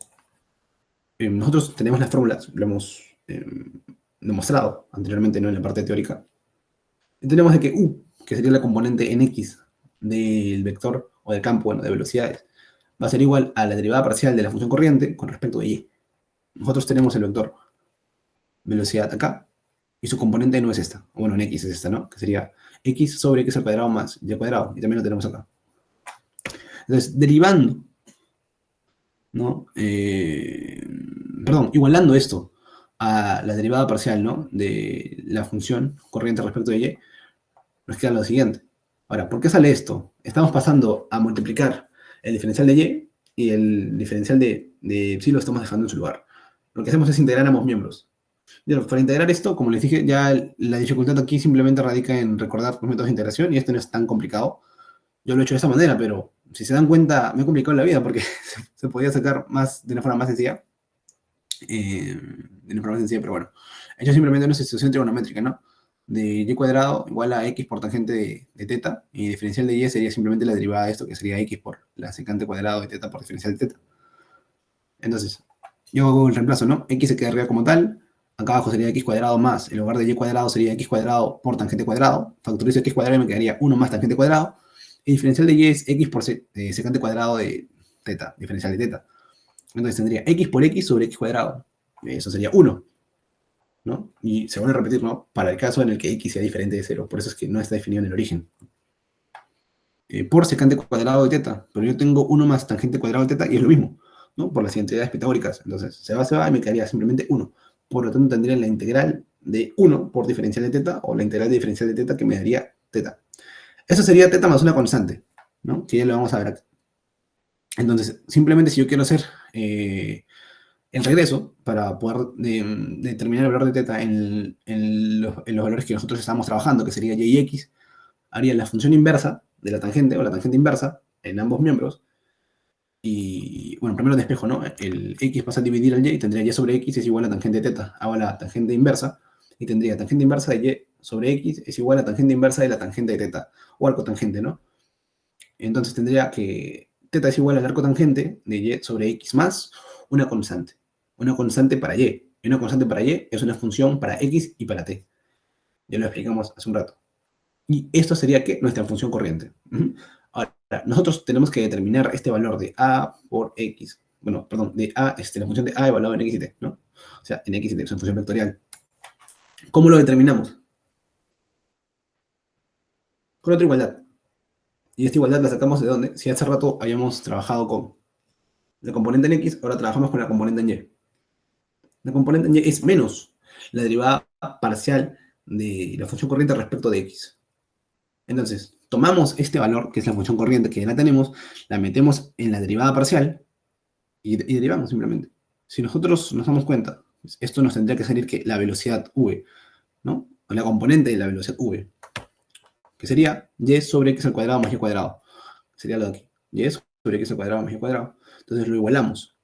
nosotros tenemos las fórmulas, lo hemos demostrado anteriormente, ¿no? En la parte teórica. Y tenemos de que u, que sería la componente en x del vector o del campo, bueno, de velocidades, va a ser igual a la derivada parcial de la función corriente con respecto a y. Nosotros tenemos el vector velocidad acá, y su componente no es esta. Bueno, en x es esta, ¿no? Que sería x sobre x al cuadrado más y al cuadrado. Y también lo tenemos acá. Entonces, derivando, ¿no? Perdón, igualando esto a la derivada parcial, ¿no? De la función corriente respecto de y, nos queda lo siguiente. Ahora, ¿por qué sale esto? Estamos pasando a multiplicar el diferencial de y el diferencial de psi lo estamos dejando en su lugar. Lo que hacemos es integrar ambos miembros. Bien, para integrar esto, como les dije, ya la dificultad aquí simplemente radica en recordar los métodos de integración y esto no es tan complicado. Yo lo he hecho de esta manera, pero si se dan cuenta, me he complicado la vida porque se podía sacar de una forma más sencilla. Pero bueno. He hecho simplemente una sustitución trigonométrica, ¿no? De y cuadrado igual a x por tangente de teta, y diferencial de y sería simplemente la derivada de esto, que sería x por la secante cuadrado de teta por diferencial de teta. Entonces, yo hago el reemplazo, ¿no? X se queda arriba como tal, acá abajo sería x cuadrado más, en lugar de y cuadrado sería x cuadrado por tangente cuadrado, factorizo x cuadrado y me quedaría 1 más tangente cuadrado, y diferencial de y es x por secante cuadrado de teta, diferencial de teta. Entonces tendría x por x sobre x cuadrado, eso sería 1, ¿no? Y se vuelve a repetir, ¿no? Para el caso en el que x sea diferente de 0, por eso es que no está definido en el origen. Por secante cuadrado de teta, pero yo tengo 1 más tangente cuadrado de teta y es lo mismo, ¿no? Por las identidades pitagóricas. Entonces, se va y me quedaría simplemente 1. Por lo tanto, tendría la integral de 1 por diferencial de teta, o la integral de diferencial de teta que me daría teta. Eso sería teta más una constante, ¿no? Que ya lo vamos a ver aquí. Entonces, simplemente si yo quiero hacer el regreso para poder determinar el valor de teta en los valores que nosotros estábamos trabajando, que sería y y x, haría la función inversa de la tangente, o la tangente inversa, en ambos miembros, y bueno, primero despejo, ¿no? El x pasa a dividir al y y tendría y sobre x es igual a tangente de teta. Hago la tangente inversa y tendría tangente inversa de y sobre x es igual a tangente inversa de la tangente de teta, o arco tangente, ¿no? Entonces tendría que teta es igual al arco tangente de y sobre x más una constante para y. Y una constante para y es una función para x y para t. Ya lo explicamos hace un rato. Y esto sería, ¿qué? Nuestra función corriente. Ahora, nosotros tenemos que determinar este valor de a por x. Bueno, perdón, de a, la función de a evaluado en x y t, ¿no? O sea, en x y t, es una función vectorial. ¿Cómo lo determinamos? Con otra igualdad. Y esta igualdad la sacamos de dónde? Si hace rato habíamos trabajado con la componente en x, ahora trabajamos con la componente en y. La componente en y es menos la derivada parcial de la función corriente respecto de x. Entonces, tomamos este valor, que es la función corriente que ya la tenemos, la metemos en la derivada parcial y derivamos simplemente. Si nosotros nos damos cuenta, pues esto nos tendría que salir que la velocidad v, ¿no? O la componente de la velocidad v, que sería y sobre x al cuadrado más y cuadrado. Sería lo de aquí. Y sobre x al cuadrado más y cuadrado. Entonces lo igualamos.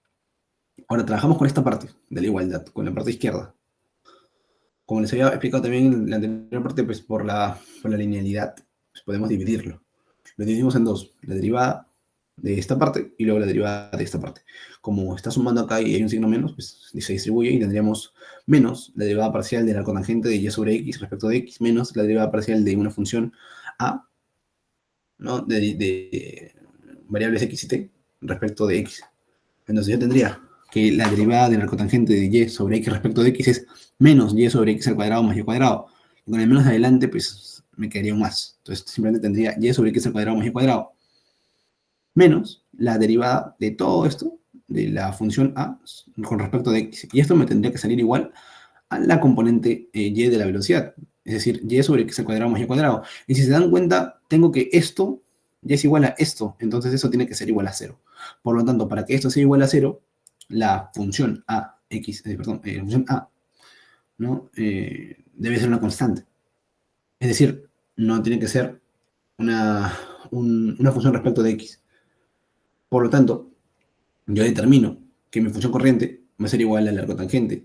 Ahora trabajamos con esta parte de la igualdad, con la parte izquierda. Como les había explicado también en la anterior parte, pues por la linealidad, pues podemos dividirlo. Lo dividimos en dos, la derivada de esta parte y luego la derivada de esta parte. Como está sumando acá y hay un signo menos, pues se distribuye y tendríamos menos la derivada parcial del arco tangente de y sobre x respecto de x, menos la derivada parcial de una función a, ¿no? de variables x y t respecto de x. Entonces yo tendría que la derivada del arco tangente de y sobre x respecto de x es menos y sobre x al cuadrado más y cuadrado. Y con el menos adelante, pues me quedaría un más. Entonces simplemente tendría y sobre x al cuadrado más y cuadrado menos la derivada de todo esto, de la función a con respecto de x. Y esto me tendría que salir igual a la componente y de la velocidad. Es decir, y sobre x al cuadrado más y cuadrado. Y si se dan cuenta, tengo que esto ya es igual a esto. Entonces eso tiene que ser igual a 0. Por lo tanto, para que esto sea igual a 0, la función a, la función a, ¿no? Debe ser una constante. Es decir, no tiene que ser una función respecto de x. Por lo tanto, yo determino que mi función corriente va a ser igual al arco tangente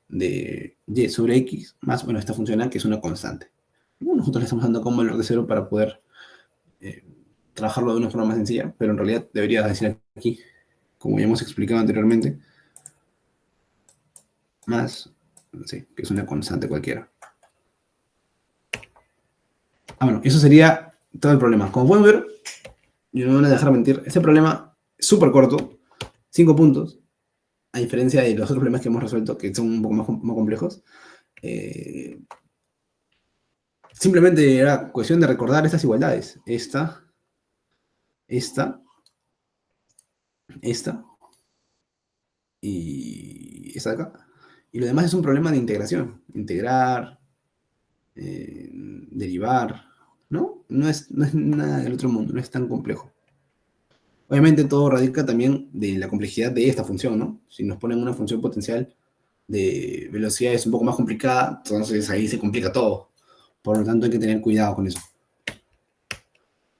de y sobre x más, bueno, esta función a, que es una constante. Bueno, nosotros le estamos dando como valor de 0 para poder trabajarlo de una forma más sencilla, pero en realidad debería decir aquí, como ya hemos explicado anteriormente, más, sí, que es una constante cualquiera. Bueno, eso sería todo el problema. Como pueden ver, y no me van a dejar mentir, este problema es súper corto, 5 puntos, a diferencia de los otros problemas que hemos resuelto, que son un poco más complejos. Simplemente era cuestión de recordar estas igualdades. Esta, y esta de acá. Y lo demás es un problema de integración. Integrar, derivar, ¿no? No es nada del otro mundo, no es tan complejo. Obviamente todo radica también de la complejidad de esta función, ¿no? Si nos ponen una función potencial de velocidad es un poco más complicada, entonces ahí se complica todo. Por lo tanto hay que tener cuidado con eso.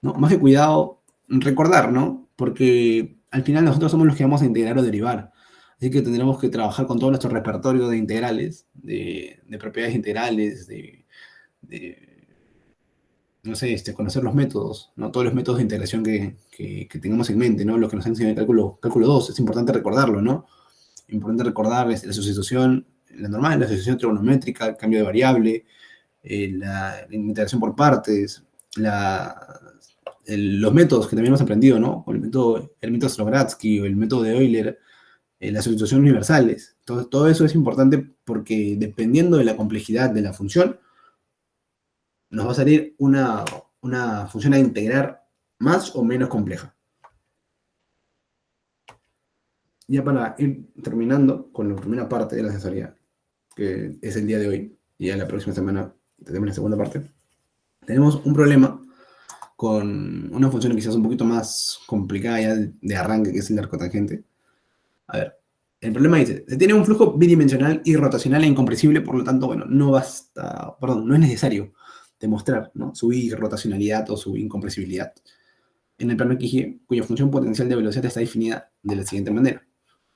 ¿No? Más que cuidado, recordar, ¿no? Porque al final nosotros somos los que vamos a integrar o derivar. Así que tendremos que trabajar con todo nuestro repertorio de integrales, de propiedades integrales, no sé, conocer los métodos, ¿no? Todos los métodos de integración que tengamos en mente, ¿no? Lo que nos han enseñado en cálculo 2, es importante recordarlo, ¿no? Importante recordar la sustitución, la normal, la sustitución trigonométrica, el cambio de variable, la integración por partes, los métodos que también hemos aprendido, ¿no? O el método Slogradsky o el método de Euler, las sustituciones universales. Todo eso es importante porque dependiendo de la complejidad de la función, nos va a salir una función a integrar más o menos compleja. Ya para ir terminando con la primera parte de la asesoría, que es el día de hoy, y ya la próxima semana tenemos la segunda parte, tenemos un problema con una función quizás un poquito más complicada ya de arranque, que es el arco tangente. A ver, el problema dice, se tiene un flujo bidimensional y rotacional e incompresible, por lo tanto, bueno, no es necesario demostrar, ¿no? Su irrotacionalidad o su incompresibilidad. en el plano XY, cuya función potencial de velocidad está definida de la siguiente manera,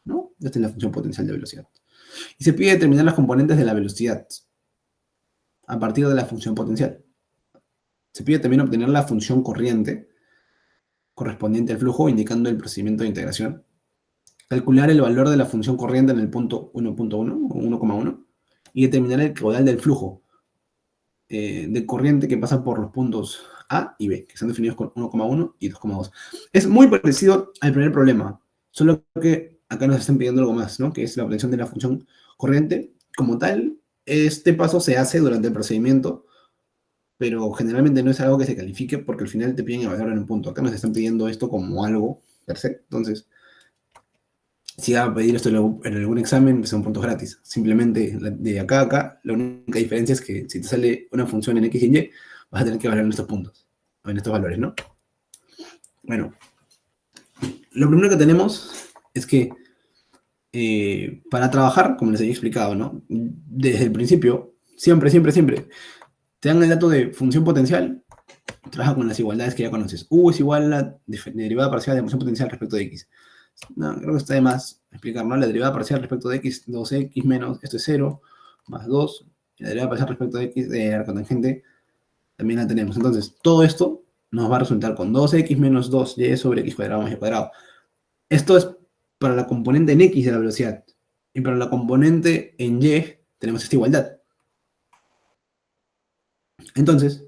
¿no? Esta es la función potencial de velocidad. Y se pide determinar las componentes de la velocidad a partir de la función potencial. Se pide también obtener la función corriente correspondiente al flujo, indicando el procedimiento de integración. Calcular el valor de la función corriente en el punto 1.1 o 1,1 y determinar el caudal del flujo de corriente que pasa por los puntos A y B, que están definidos con 1,1 y 2,2. Es muy parecido al primer problema, solo que acá nos están pidiendo algo más, ¿no? Que es la obtención de la función corriente. Como tal, este paso se hace durante el procedimiento, pero generalmente no es algo que se califique porque al final te piden evaluar en un punto. Acá nos están pidiendo esto como algo per se. Entonces, si va a pedir esto en algún examen, son puntos gratis. Simplemente de acá a acá, la única diferencia es que si te sale una función en X y en Y, vas a tener que evaluar en estos puntos, o en estos valores, ¿no? Bueno, lo primero que tenemos es que para trabajar, como les había explicado, ¿no? Desde el principio, siempre, siempre, siempre, te dan el dato de función potencial, trabaja con las igualdades que ya conoces. U es igual a la derivada parcial de función potencial respecto de X. No, creo que está de más explicar, ¿no? La derivada parcial respecto de X, 2X menos, esto es 0, más 2. Y la derivada parcial respecto de X, de la cotangente, también la tenemos. Entonces, todo esto nos va a resultar con 2X menos 2Y sobre X cuadrado más Y cuadrado. Esto es para la componente en X de la velocidad. Y para la componente en Y tenemos esta igualdad. Entonces,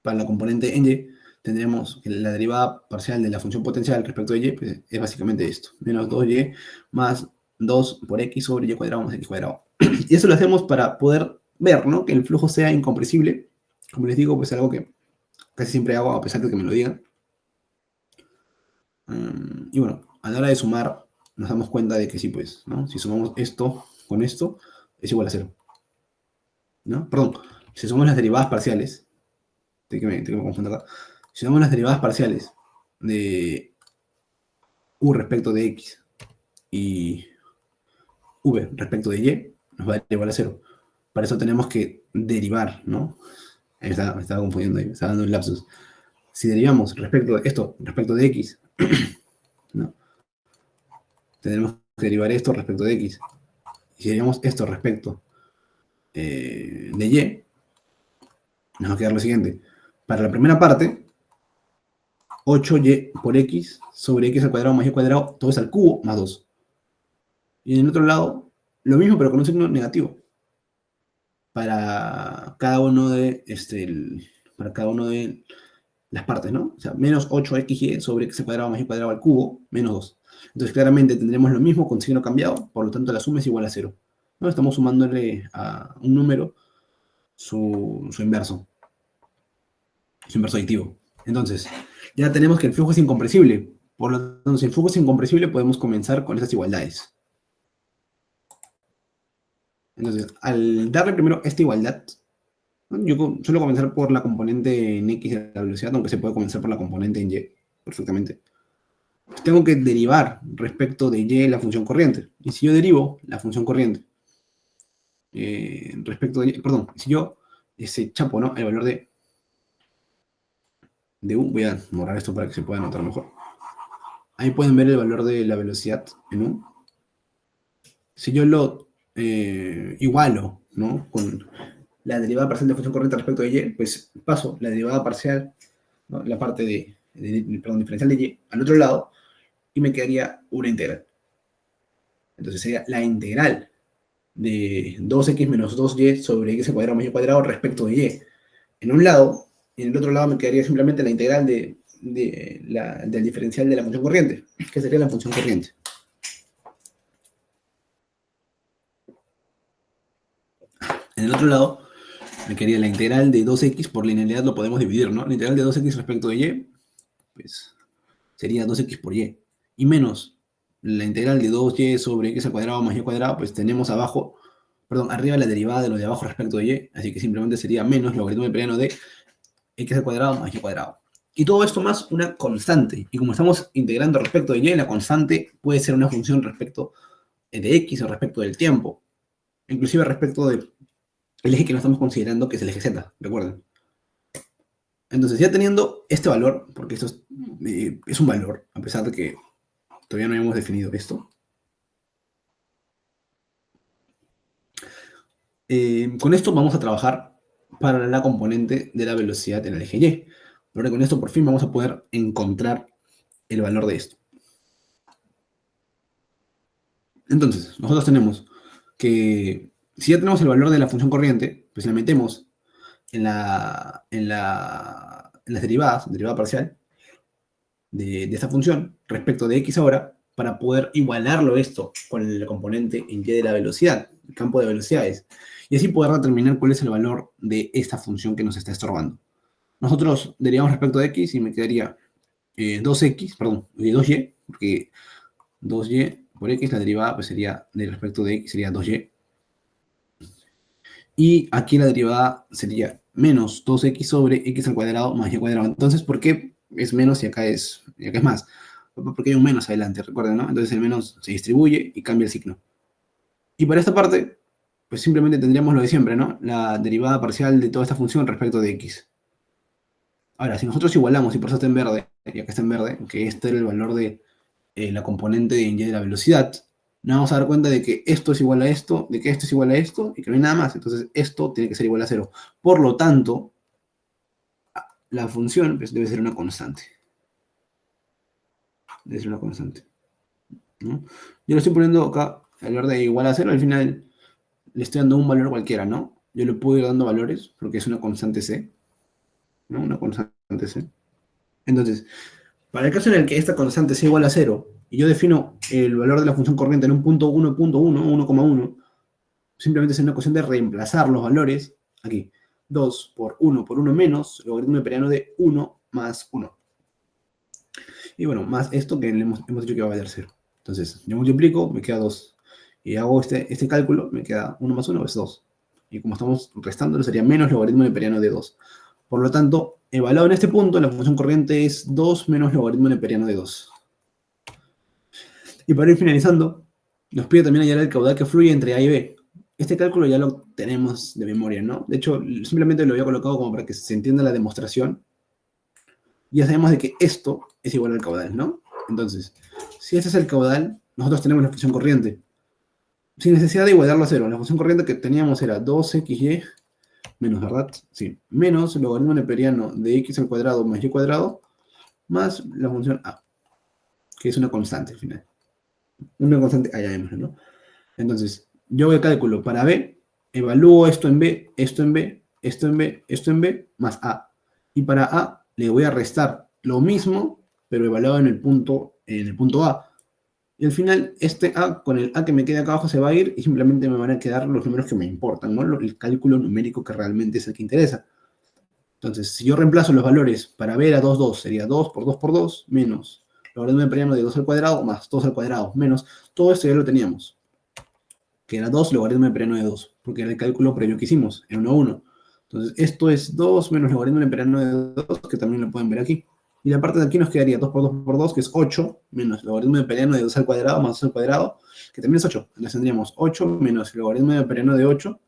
para la componente en Y, tendremos que la derivada parcial de la función potencial respecto de Y pues, es básicamente esto. Menos 2Y más 2 por X sobre Y cuadrado más X cuadrado. Y eso lo hacemos para poder ver, ¿no? Que el flujo sea incompresible. Como les digo, pues algo que casi siempre hago a pesar de que me lo digan. Y bueno, a la hora de sumar, nos damos cuenta de que sí, pues, ¿no? Si sumamos esto con esto, es igual a 0. ¿No? Perdón, si sumamos las derivadas parciales, de que me confundo acá. Si sumamos las derivadas parciales de u respecto de x y v respecto de y, nos va a dar igual a 0. Para eso tenemos que derivar, ¿no? Me estaba confundiendo ahí, me estaba dando un lapsus. Si derivamos respecto de esto, respecto de x, ¿no? Tendremos que derivar esto respecto de x. Y si derivamos esto respecto de y, nos va a quedar lo siguiente. Para la primera parte, 8y por x sobre x al cuadrado más y cuadrado, todo es al cubo, más 2. Y en el otro lado, lo mismo, pero con un signo negativo. Para cada uno de, para cada uno de las partes, ¿no? O sea, menos 8xy sobre x al cuadrado más y cuadrado al cubo, menos 2. Entonces, claramente tendremos lo mismo con signo cambiado, por lo tanto la suma es igual a 0. ¿No? Estamos sumándole a un número su inverso aditivo. Entonces, ya tenemos que el flujo es incompresible. Por lo tanto, si el flujo es incompresible, podemos comenzar con esas igualdades. Entonces, al darle primero esta igualdad, ¿no? Yo suelo comenzar por la componente en X de la velocidad, aunque se puede comenzar por la componente en Y, perfectamente. Tengo que derivar respecto de Y la función corriente. Y si yo derivo la función corriente respecto de Y, perdón, si yo chapo, ¿no? El valor de U, voy a borrar esto para que se pueda notar mejor. Ahí pueden ver el valor de la velocidad en U. Si yo lo igualo, ¿no? Con la derivada parcial de función corriente respecto de y, pues paso la derivada parcial, ¿no? La parte perdón, diferencial de y al otro lado y me quedaría una integral. Entonces sería la integral de 2x menos 2y sobre x al cuadrado más y cuadrado respecto de y en un lado, y en el otro lado me quedaría simplemente la integral del diferencial de la función corriente, que sería la función corriente. En el otro lado, me quedaría la integral de 2x, por linealidad lo podemos dividir, ¿no? La integral de 2x respecto de y, pues sería 2x por y. Y menos la integral de 2y sobre x al cuadrado más y cuadrado, pues tenemos abajo, perdón, arriba la derivada de lo de abajo respecto de y, así que simplemente sería menos logaritmo de periano de x al cuadrado más y cuadrado. Y todo esto más una constante. Y como estamos integrando respecto de y, la constante puede ser una función respecto de x o respecto del tiempo. Inclusive respecto del eje que no estamos considerando, que es el eje z, recuerden. Entonces, ya teniendo este valor, porque esto es un valor, a pesar de que todavía no hemos definido esto, con esto vamos a trabajar para la componente de la velocidad en el eje Y. Ahora con esto por fin vamos a poder encontrar el valor de esto. Entonces, nosotros tenemos que, si ya tenemos el valor de la función corriente, pues la metemos en las derivadas, derivada parcial de esta función respecto de x ahora, para poder igualarlo esto con el componente en y de la velocidad, el campo de velocidades, y así poder determinar cuál es el valor de esta función que nos está estorbando. Nosotros derivamos respecto de x y me quedaría 2x, perdón, 2y, porque 2y por x, la derivada pues sería de respecto de x, sería 2y. Y aquí la derivada sería menos 2x sobre x al cuadrado más y cuadrado. Entonces, ¿por qué es menos y acá es más? Porque hay un menos adelante, recuerden, ¿no? Entonces el menos se distribuye y cambia el signo. Y para esta parte, pues simplemente tendríamos lo de siempre, ¿no? La derivada parcial de toda esta función respecto de x. Ahora, si nosotros igualamos, y por eso está en verde, y acá está en verde, que este era el valor de la componente de y de la velocidad, nos vamos a dar cuenta de que esto es igual a esto, de que esto es igual a esto, y que no hay nada más. Entonces, esto tiene que ser igual a 0. Por lo tanto, la función pues, debe ser una constante. Debe ser una constante, ¿no? Yo lo estoy poniendo acá, al valor de igual a 0, al final le estoy dando un valor cualquiera, ¿no? Yo le puedo ir dando valores, porque es una constante C, ¿no? Una constante C. Entonces, para el caso en el que esta constante sea igual a 0, y yo defino el valor de la función corriente en un punto 1.1, 1,1, simplemente es una cuestión de reemplazar los valores aquí. 2 por 1 por 1 menos logaritmo neperiano de 1 más 1. Y bueno, más esto que hemos dicho que va a valer 0. Entonces, yo multiplico, me queda 2. Y hago este cálculo, me queda 1 más 1 es 2. Y como estamos restando, sería menos logaritmo neperiano de 2. Por lo tanto, evaluado en este punto, la función corriente es 2 menos logaritmo neperiano de 2. Y para ir finalizando, nos pide también hallar el caudal que fluye entre A y B. Este cálculo ya lo tenemos de memoria, ¿no? De hecho, simplemente lo había colocado como para que se entienda la demostración. Ya sabemos de que esto es igual al caudal, ¿no? Entonces, si este es el caudal, nosotros tenemos la función corriente. Sin necesidad de igualarlo a 0. La función corriente que teníamos era 2xy menos, ¿verdad? Sí. Menos el logaritmo neperiano de x al cuadrado más y cuadrado más la función a, que es una constante al final. Una constante, allá vemos, ¿no? Entonces, yo voy a cálculo para B, evalúo esto en B, esto en B, esto en B, esto en B, más A. Y para A le voy a restar lo mismo, pero evaluado en el punto A. Y al final, este A con el A que me queda acá abajo se va a ir y simplemente me van a quedar los números que me importan, ¿no? El cálculo numérico que realmente es el que interesa. Entonces, si yo reemplazo los valores para B era 2, 2, sería 2 por 2 por 2, menos logaritmo neperiano de 2 al cuadrado, más 2 al cuadrado, menos, todo esto ya lo teníamos, que era 2 logaritmo neperiano de 2, porque era el cálculo previo que hicimos, era 1 a 1. Entonces, esto es 2 menos logaritmo neperiano de 2, que también lo pueden ver aquí. Y la parte de aquí nos quedaría 2 por 2 por 2, que es 8, menos logaritmo neperiano de 2 al cuadrado, más 2 al cuadrado, que también es 8. Entonces tendríamos 8 menos logaritmo neperiano de 8,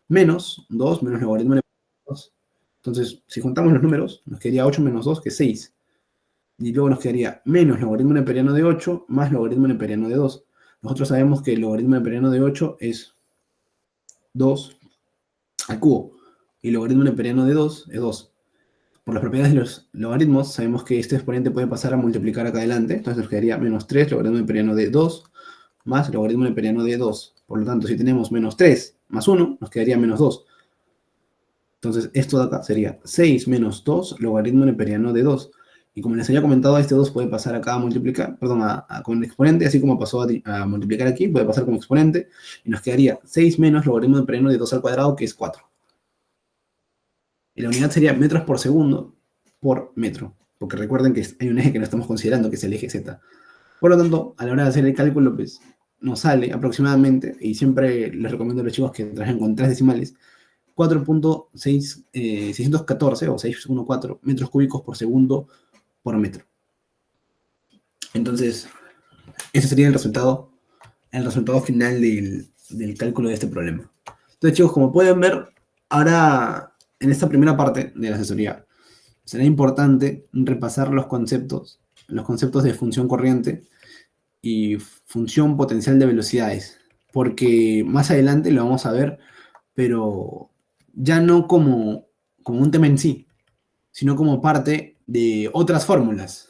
menos 2 menos logaritmo neperiano de 2. Entonces, si juntamos los números, nos quedaría 8 menos 2, que es 6. Y luego nos quedaría menos logaritmo neperiano de 8 más logaritmo neperiano de 2. Nosotros sabemos que el logaritmo neperiano de 8 es 2 al cubo. Y el logaritmo neperiano de 2 es 2. Por las propiedades de los logaritmos, sabemos que este exponente puede pasar a multiplicar acá adelante. Entonces nos quedaría menos 3 logaritmo neperiano de 2 más logaritmo neperiano de 2. Por lo tanto, si tenemos menos 3 más 1, nos quedaría menos 2. Entonces, esto de acá sería 6 menos 2 logaritmo neperiano de 2. Y como les había comentado, este 2 puede pasar acá a multiplicar, perdón, con el exponente, así como pasó a multiplicar aquí, puede pasar como exponente, y nos quedaría 6 menos logaritmo neperiano de 2 al cuadrado, que es 4. Y la unidad sería metros por segundo por metro, porque recuerden que hay un eje que no estamos considerando, que es el eje Z. Por lo tanto, a la hora de hacer el cálculo, pues nos sale aproximadamente, y siempre les recomiendo a los chicos que trabajen con 3 decimales, 4.614 o 614 metros cúbicos por segundo por metro. Entonces, ese sería el resultado final del cálculo de este problema. Entonces, chicos, como pueden ver, ahora en esta primera parte de la asesoría, será importante repasar los conceptos de función corriente y función potencial de velocidades, porque más adelante lo vamos a ver, pero ya no como un tema en sí, sino como parte de otras fórmulas,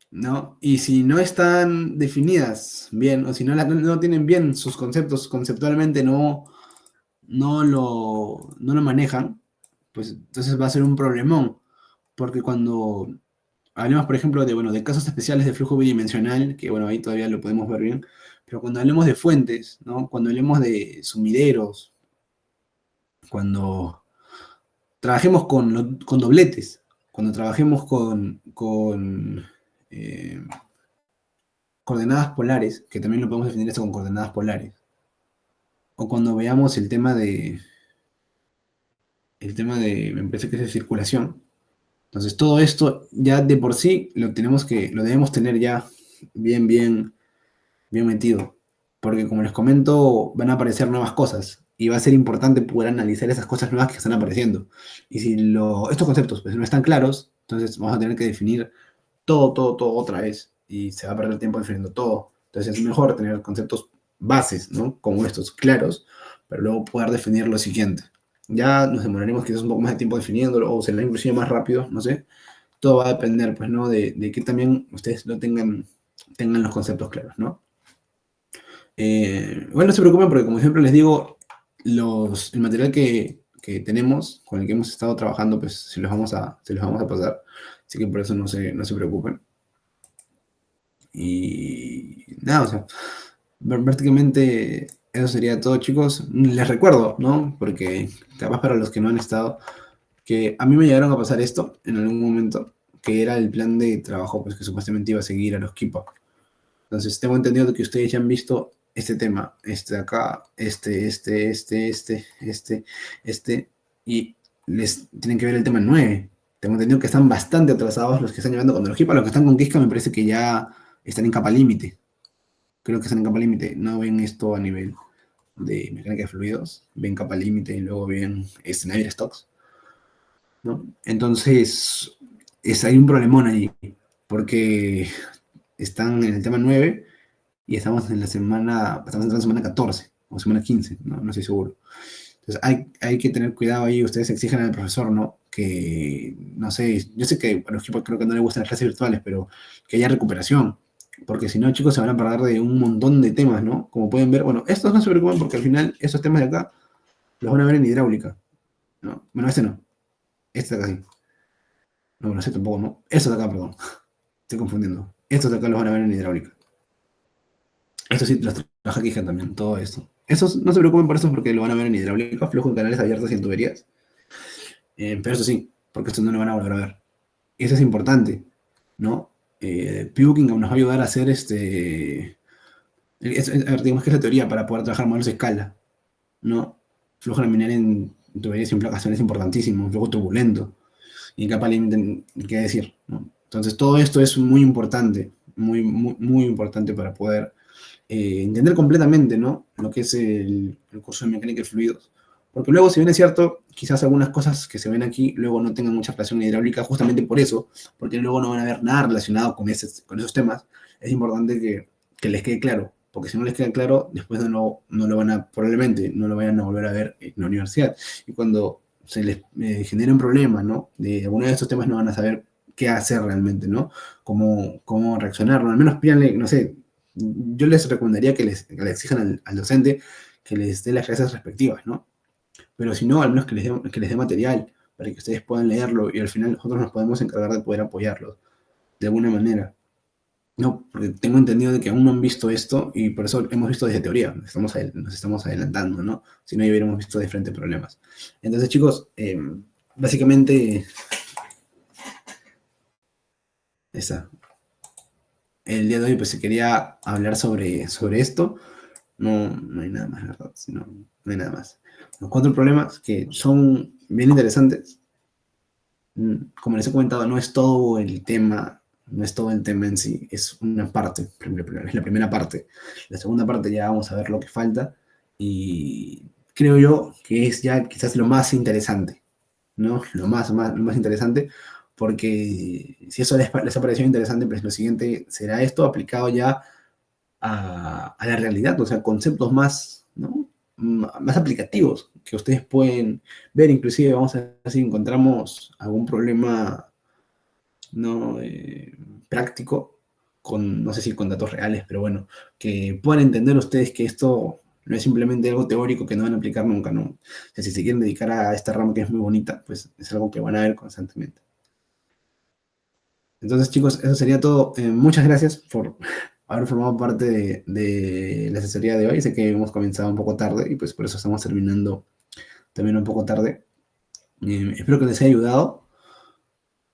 ¿no? Y si no están definidas bien, o si no tienen bien sus conceptos, conceptualmente no lo manejan, pues entonces va a ser un problemón, porque cuando hablemos, por ejemplo, bueno, de casos especiales de flujo bidimensional, que bueno, ahí todavía lo podemos ver bien, pero cuando hablemos de fuentes, ¿no? Cuando hablemos de sumideros, cuando trabajemos con dobletes, cuando trabajemos con eh, coordenadas polares, que también lo podemos definir esto con coordenadas polares, o cuando veamos me parece que es de circulación. Entonces, todo esto ya de por sí lo debemos tener ya bien metido. Porque como les comento, van a aparecer nuevas cosas y va a ser importante poder analizar esas cosas nuevas que están apareciendo. Y si estos conceptos pues, no están claros, entonces vamos a tener que definir todo otra vez y se va a perder tiempo definiendo todo. Entonces es mejor tener conceptos bases, ¿no? Como estos, claros, pero luego poder definir lo siguiente. Ya nos demoraremos quizás un poco más de tiempo definiéndolo o será inclusive más rápido, no sé. Todo va a depender, pues, ¿no? De que también ustedes tengan los conceptos claros, ¿no? Bueno, no se preocupen porque como siempre les digo, el material que tenemos, con el que hemos estado trabajando, pues se los vamos a pasar. Así que por eso no se preocupen. Y nada, o sea, prácticamente eso sería todo, chicos. Les recuerdo, ¿no? Porque capaz para los que no han estado, que a mí me llegaron a pasar esto en algún momento, que era el plan de trabajo, pues que supuestamente iba a seguir a los Kipa. Entonces, tengo entendido que ustedes ya han visto este tema, este de acá, y les tienen que ver el tema 9. Tengo entendido que están bastante atrasados los que están llevando con los Kipa. Los que están con Kiska me parece que ya están en capa límite. Creo que están en capa límite. No ven esto a nivel de mecánica de fluidos. Ven capa límite y luego ven Navier Stocks, ¿no? Entonces, hay un problemón allí. Porque están en el tema 9 y estamos entrando en la semana 14 o semana 15, no estoy seguro. Entonces hay que tener cuidado ahí, ustedes exigen al profesor, ¿no? Que, no sé, yo sé que a los equipos creo que no les gustan las clases virtuales, pero que haya recuperación, porque si no, chicos, se van a perder de un montón de temas, ¿no? Como pueden ver, bueno, estos no se preocupen porque al final estos temas de acá los van a ver en hidráulica, ¿no? Bueno, este no, este de acá sí. No, bueno, este tampoco, ¿no? Estos de acá, perdón, estoy confundiendo. Estos de acá los van a ver en hidráulica. Esto sí, los trabaja Quija también, todo esto. Esos no se preocupen por eso porque lo van a ver en hidráulica, flujo en canales abiertos y en tuberías. Pero eso sí, porque esto no lo van a volver a ver. Y eso es importante, ¿no? Buckingham nos va a ayudar a hacer a ver, digamos que es la teoría para poder trabajar modelos de escala, ¿no? Flujo laminar en tuberías y en placas es importantísimo, flujo turbulento. Y en capa límite, ¿qué decir? ¿No? Entonces, todo esto es muy importante, muy importante para poder entender completamente, ¿no? Lo que es el curso de mecánica de fluidos. Porque luego, si bien es cierto, quizás algunas cosas que se ven aquí luego no tengan mucha relación hidráulica, justamente por eso, porque luego no van a ver nada relacionado con esos temas, es importante que les quede claro, porque si no les queda claro, después no lo van a, probablemente, no lo vayan a volver a ver en la universidad. Y cuando se les genere un problema, ¿no? De alguno de estos temas no van a saber qué hacer realmente, ¿no? Cómo reaccionar, ¿no? Al menos pídanle, no sé, yo les recomendaría que le exijan al docente que les dé las clases respectivas, ¿no? Pero si no, al menos que les dé material para que ustedes puedan leerlo y al final nosotros nos podemos encargar de poder apoyarlos de alguna manera. No, porque tengo entendido de que aún no han visto esto y por eso hemos visto desde teoría, nos estamos adelantando, ¿no? Si no, ya hubiéramos visto de frente problemas. Entonces, chicos, básicamente, esa. El día de hoy pues se quería hablar sobre esto. No hay nada más, ¿verdad? No hay nada más. Los 4 problemas que son bien interesantes. Como les he comentado, no es todo el tema, no es todo el tema en sí, es una parte, es la primera parte. La segunda parte ya vamos a ver lo que falta y creo yo que es ya quizás lo más interesante, ¿no? Lo más interesante, porque si eso les ha parecido interesante, pues lo siguiente será esto aplicado ya a la realidad, o sea, conceptos más, ¿no? Más aplicativos que ustedes pueden ver, inclusive vamos a ver si encontramos algún problema, ¿no? Práctico, con, no sé si con datos reales, pero bueno, que puedan entender ustedes que esto no es simplemente algo teórico que no van a aplicar nunca, ¿no? O sea, si se quieren dedicar a esta rama que es muy bonita, pues es algo que van a ver constantemente. Entonces, chicos, eso sería todo. Muchas gracias por haber formado parte de la asesoría de hoy. Sé que hemos comenzado un poco tarde y pues por eso estamos terminando también un poco tarde. Espero que les haya ayudado.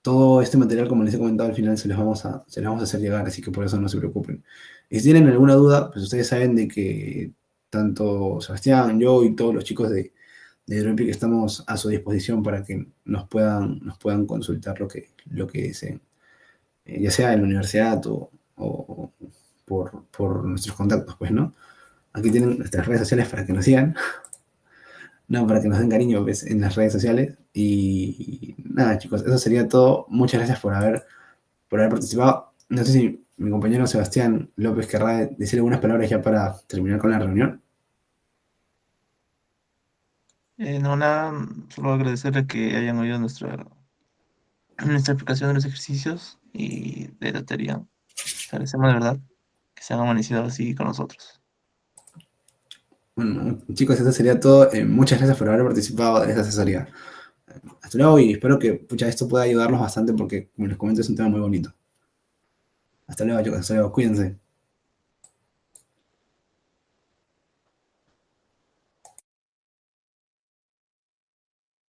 Todo este material, como les he comentado al final, se les vamos a hacer llegar, así que por eso no se preocupen. Y si tienen alguna duda, pues ustedes saben de que tanto Sebastián, yo y todos los chicos de Dropic estamos a su disposición para que nos puedan consultar lo que deseen. Ya sea en la universidad o por nuestros contactos, pues, ¿no? Aquí tienen nuestras redes sociales para que nos sigan, no, para que nos den cariño, pues, en las redes sociales. Y nada, chicos, eso sería todo. Muchas gracias por haber participado. No sé si mi compañero Sebastián López querrá decir algunas palabras ya para terminar con la reunión. No, nada, solo agradecerle que hayan oído nuestra explicación de los ejercicios y de la teoría. Agradecemos de verdad que se han amanecido así con nosotros. Bueno, chicos, eso sería todo. Muchas gracias por haber participado de esta asesoría. Hasta luego y espero que pucha, esto pueda ayudarlos bastante porque, como les comento, es un tema muy bonito. Hasta luego, chicos. Hasta luego. Cuídense.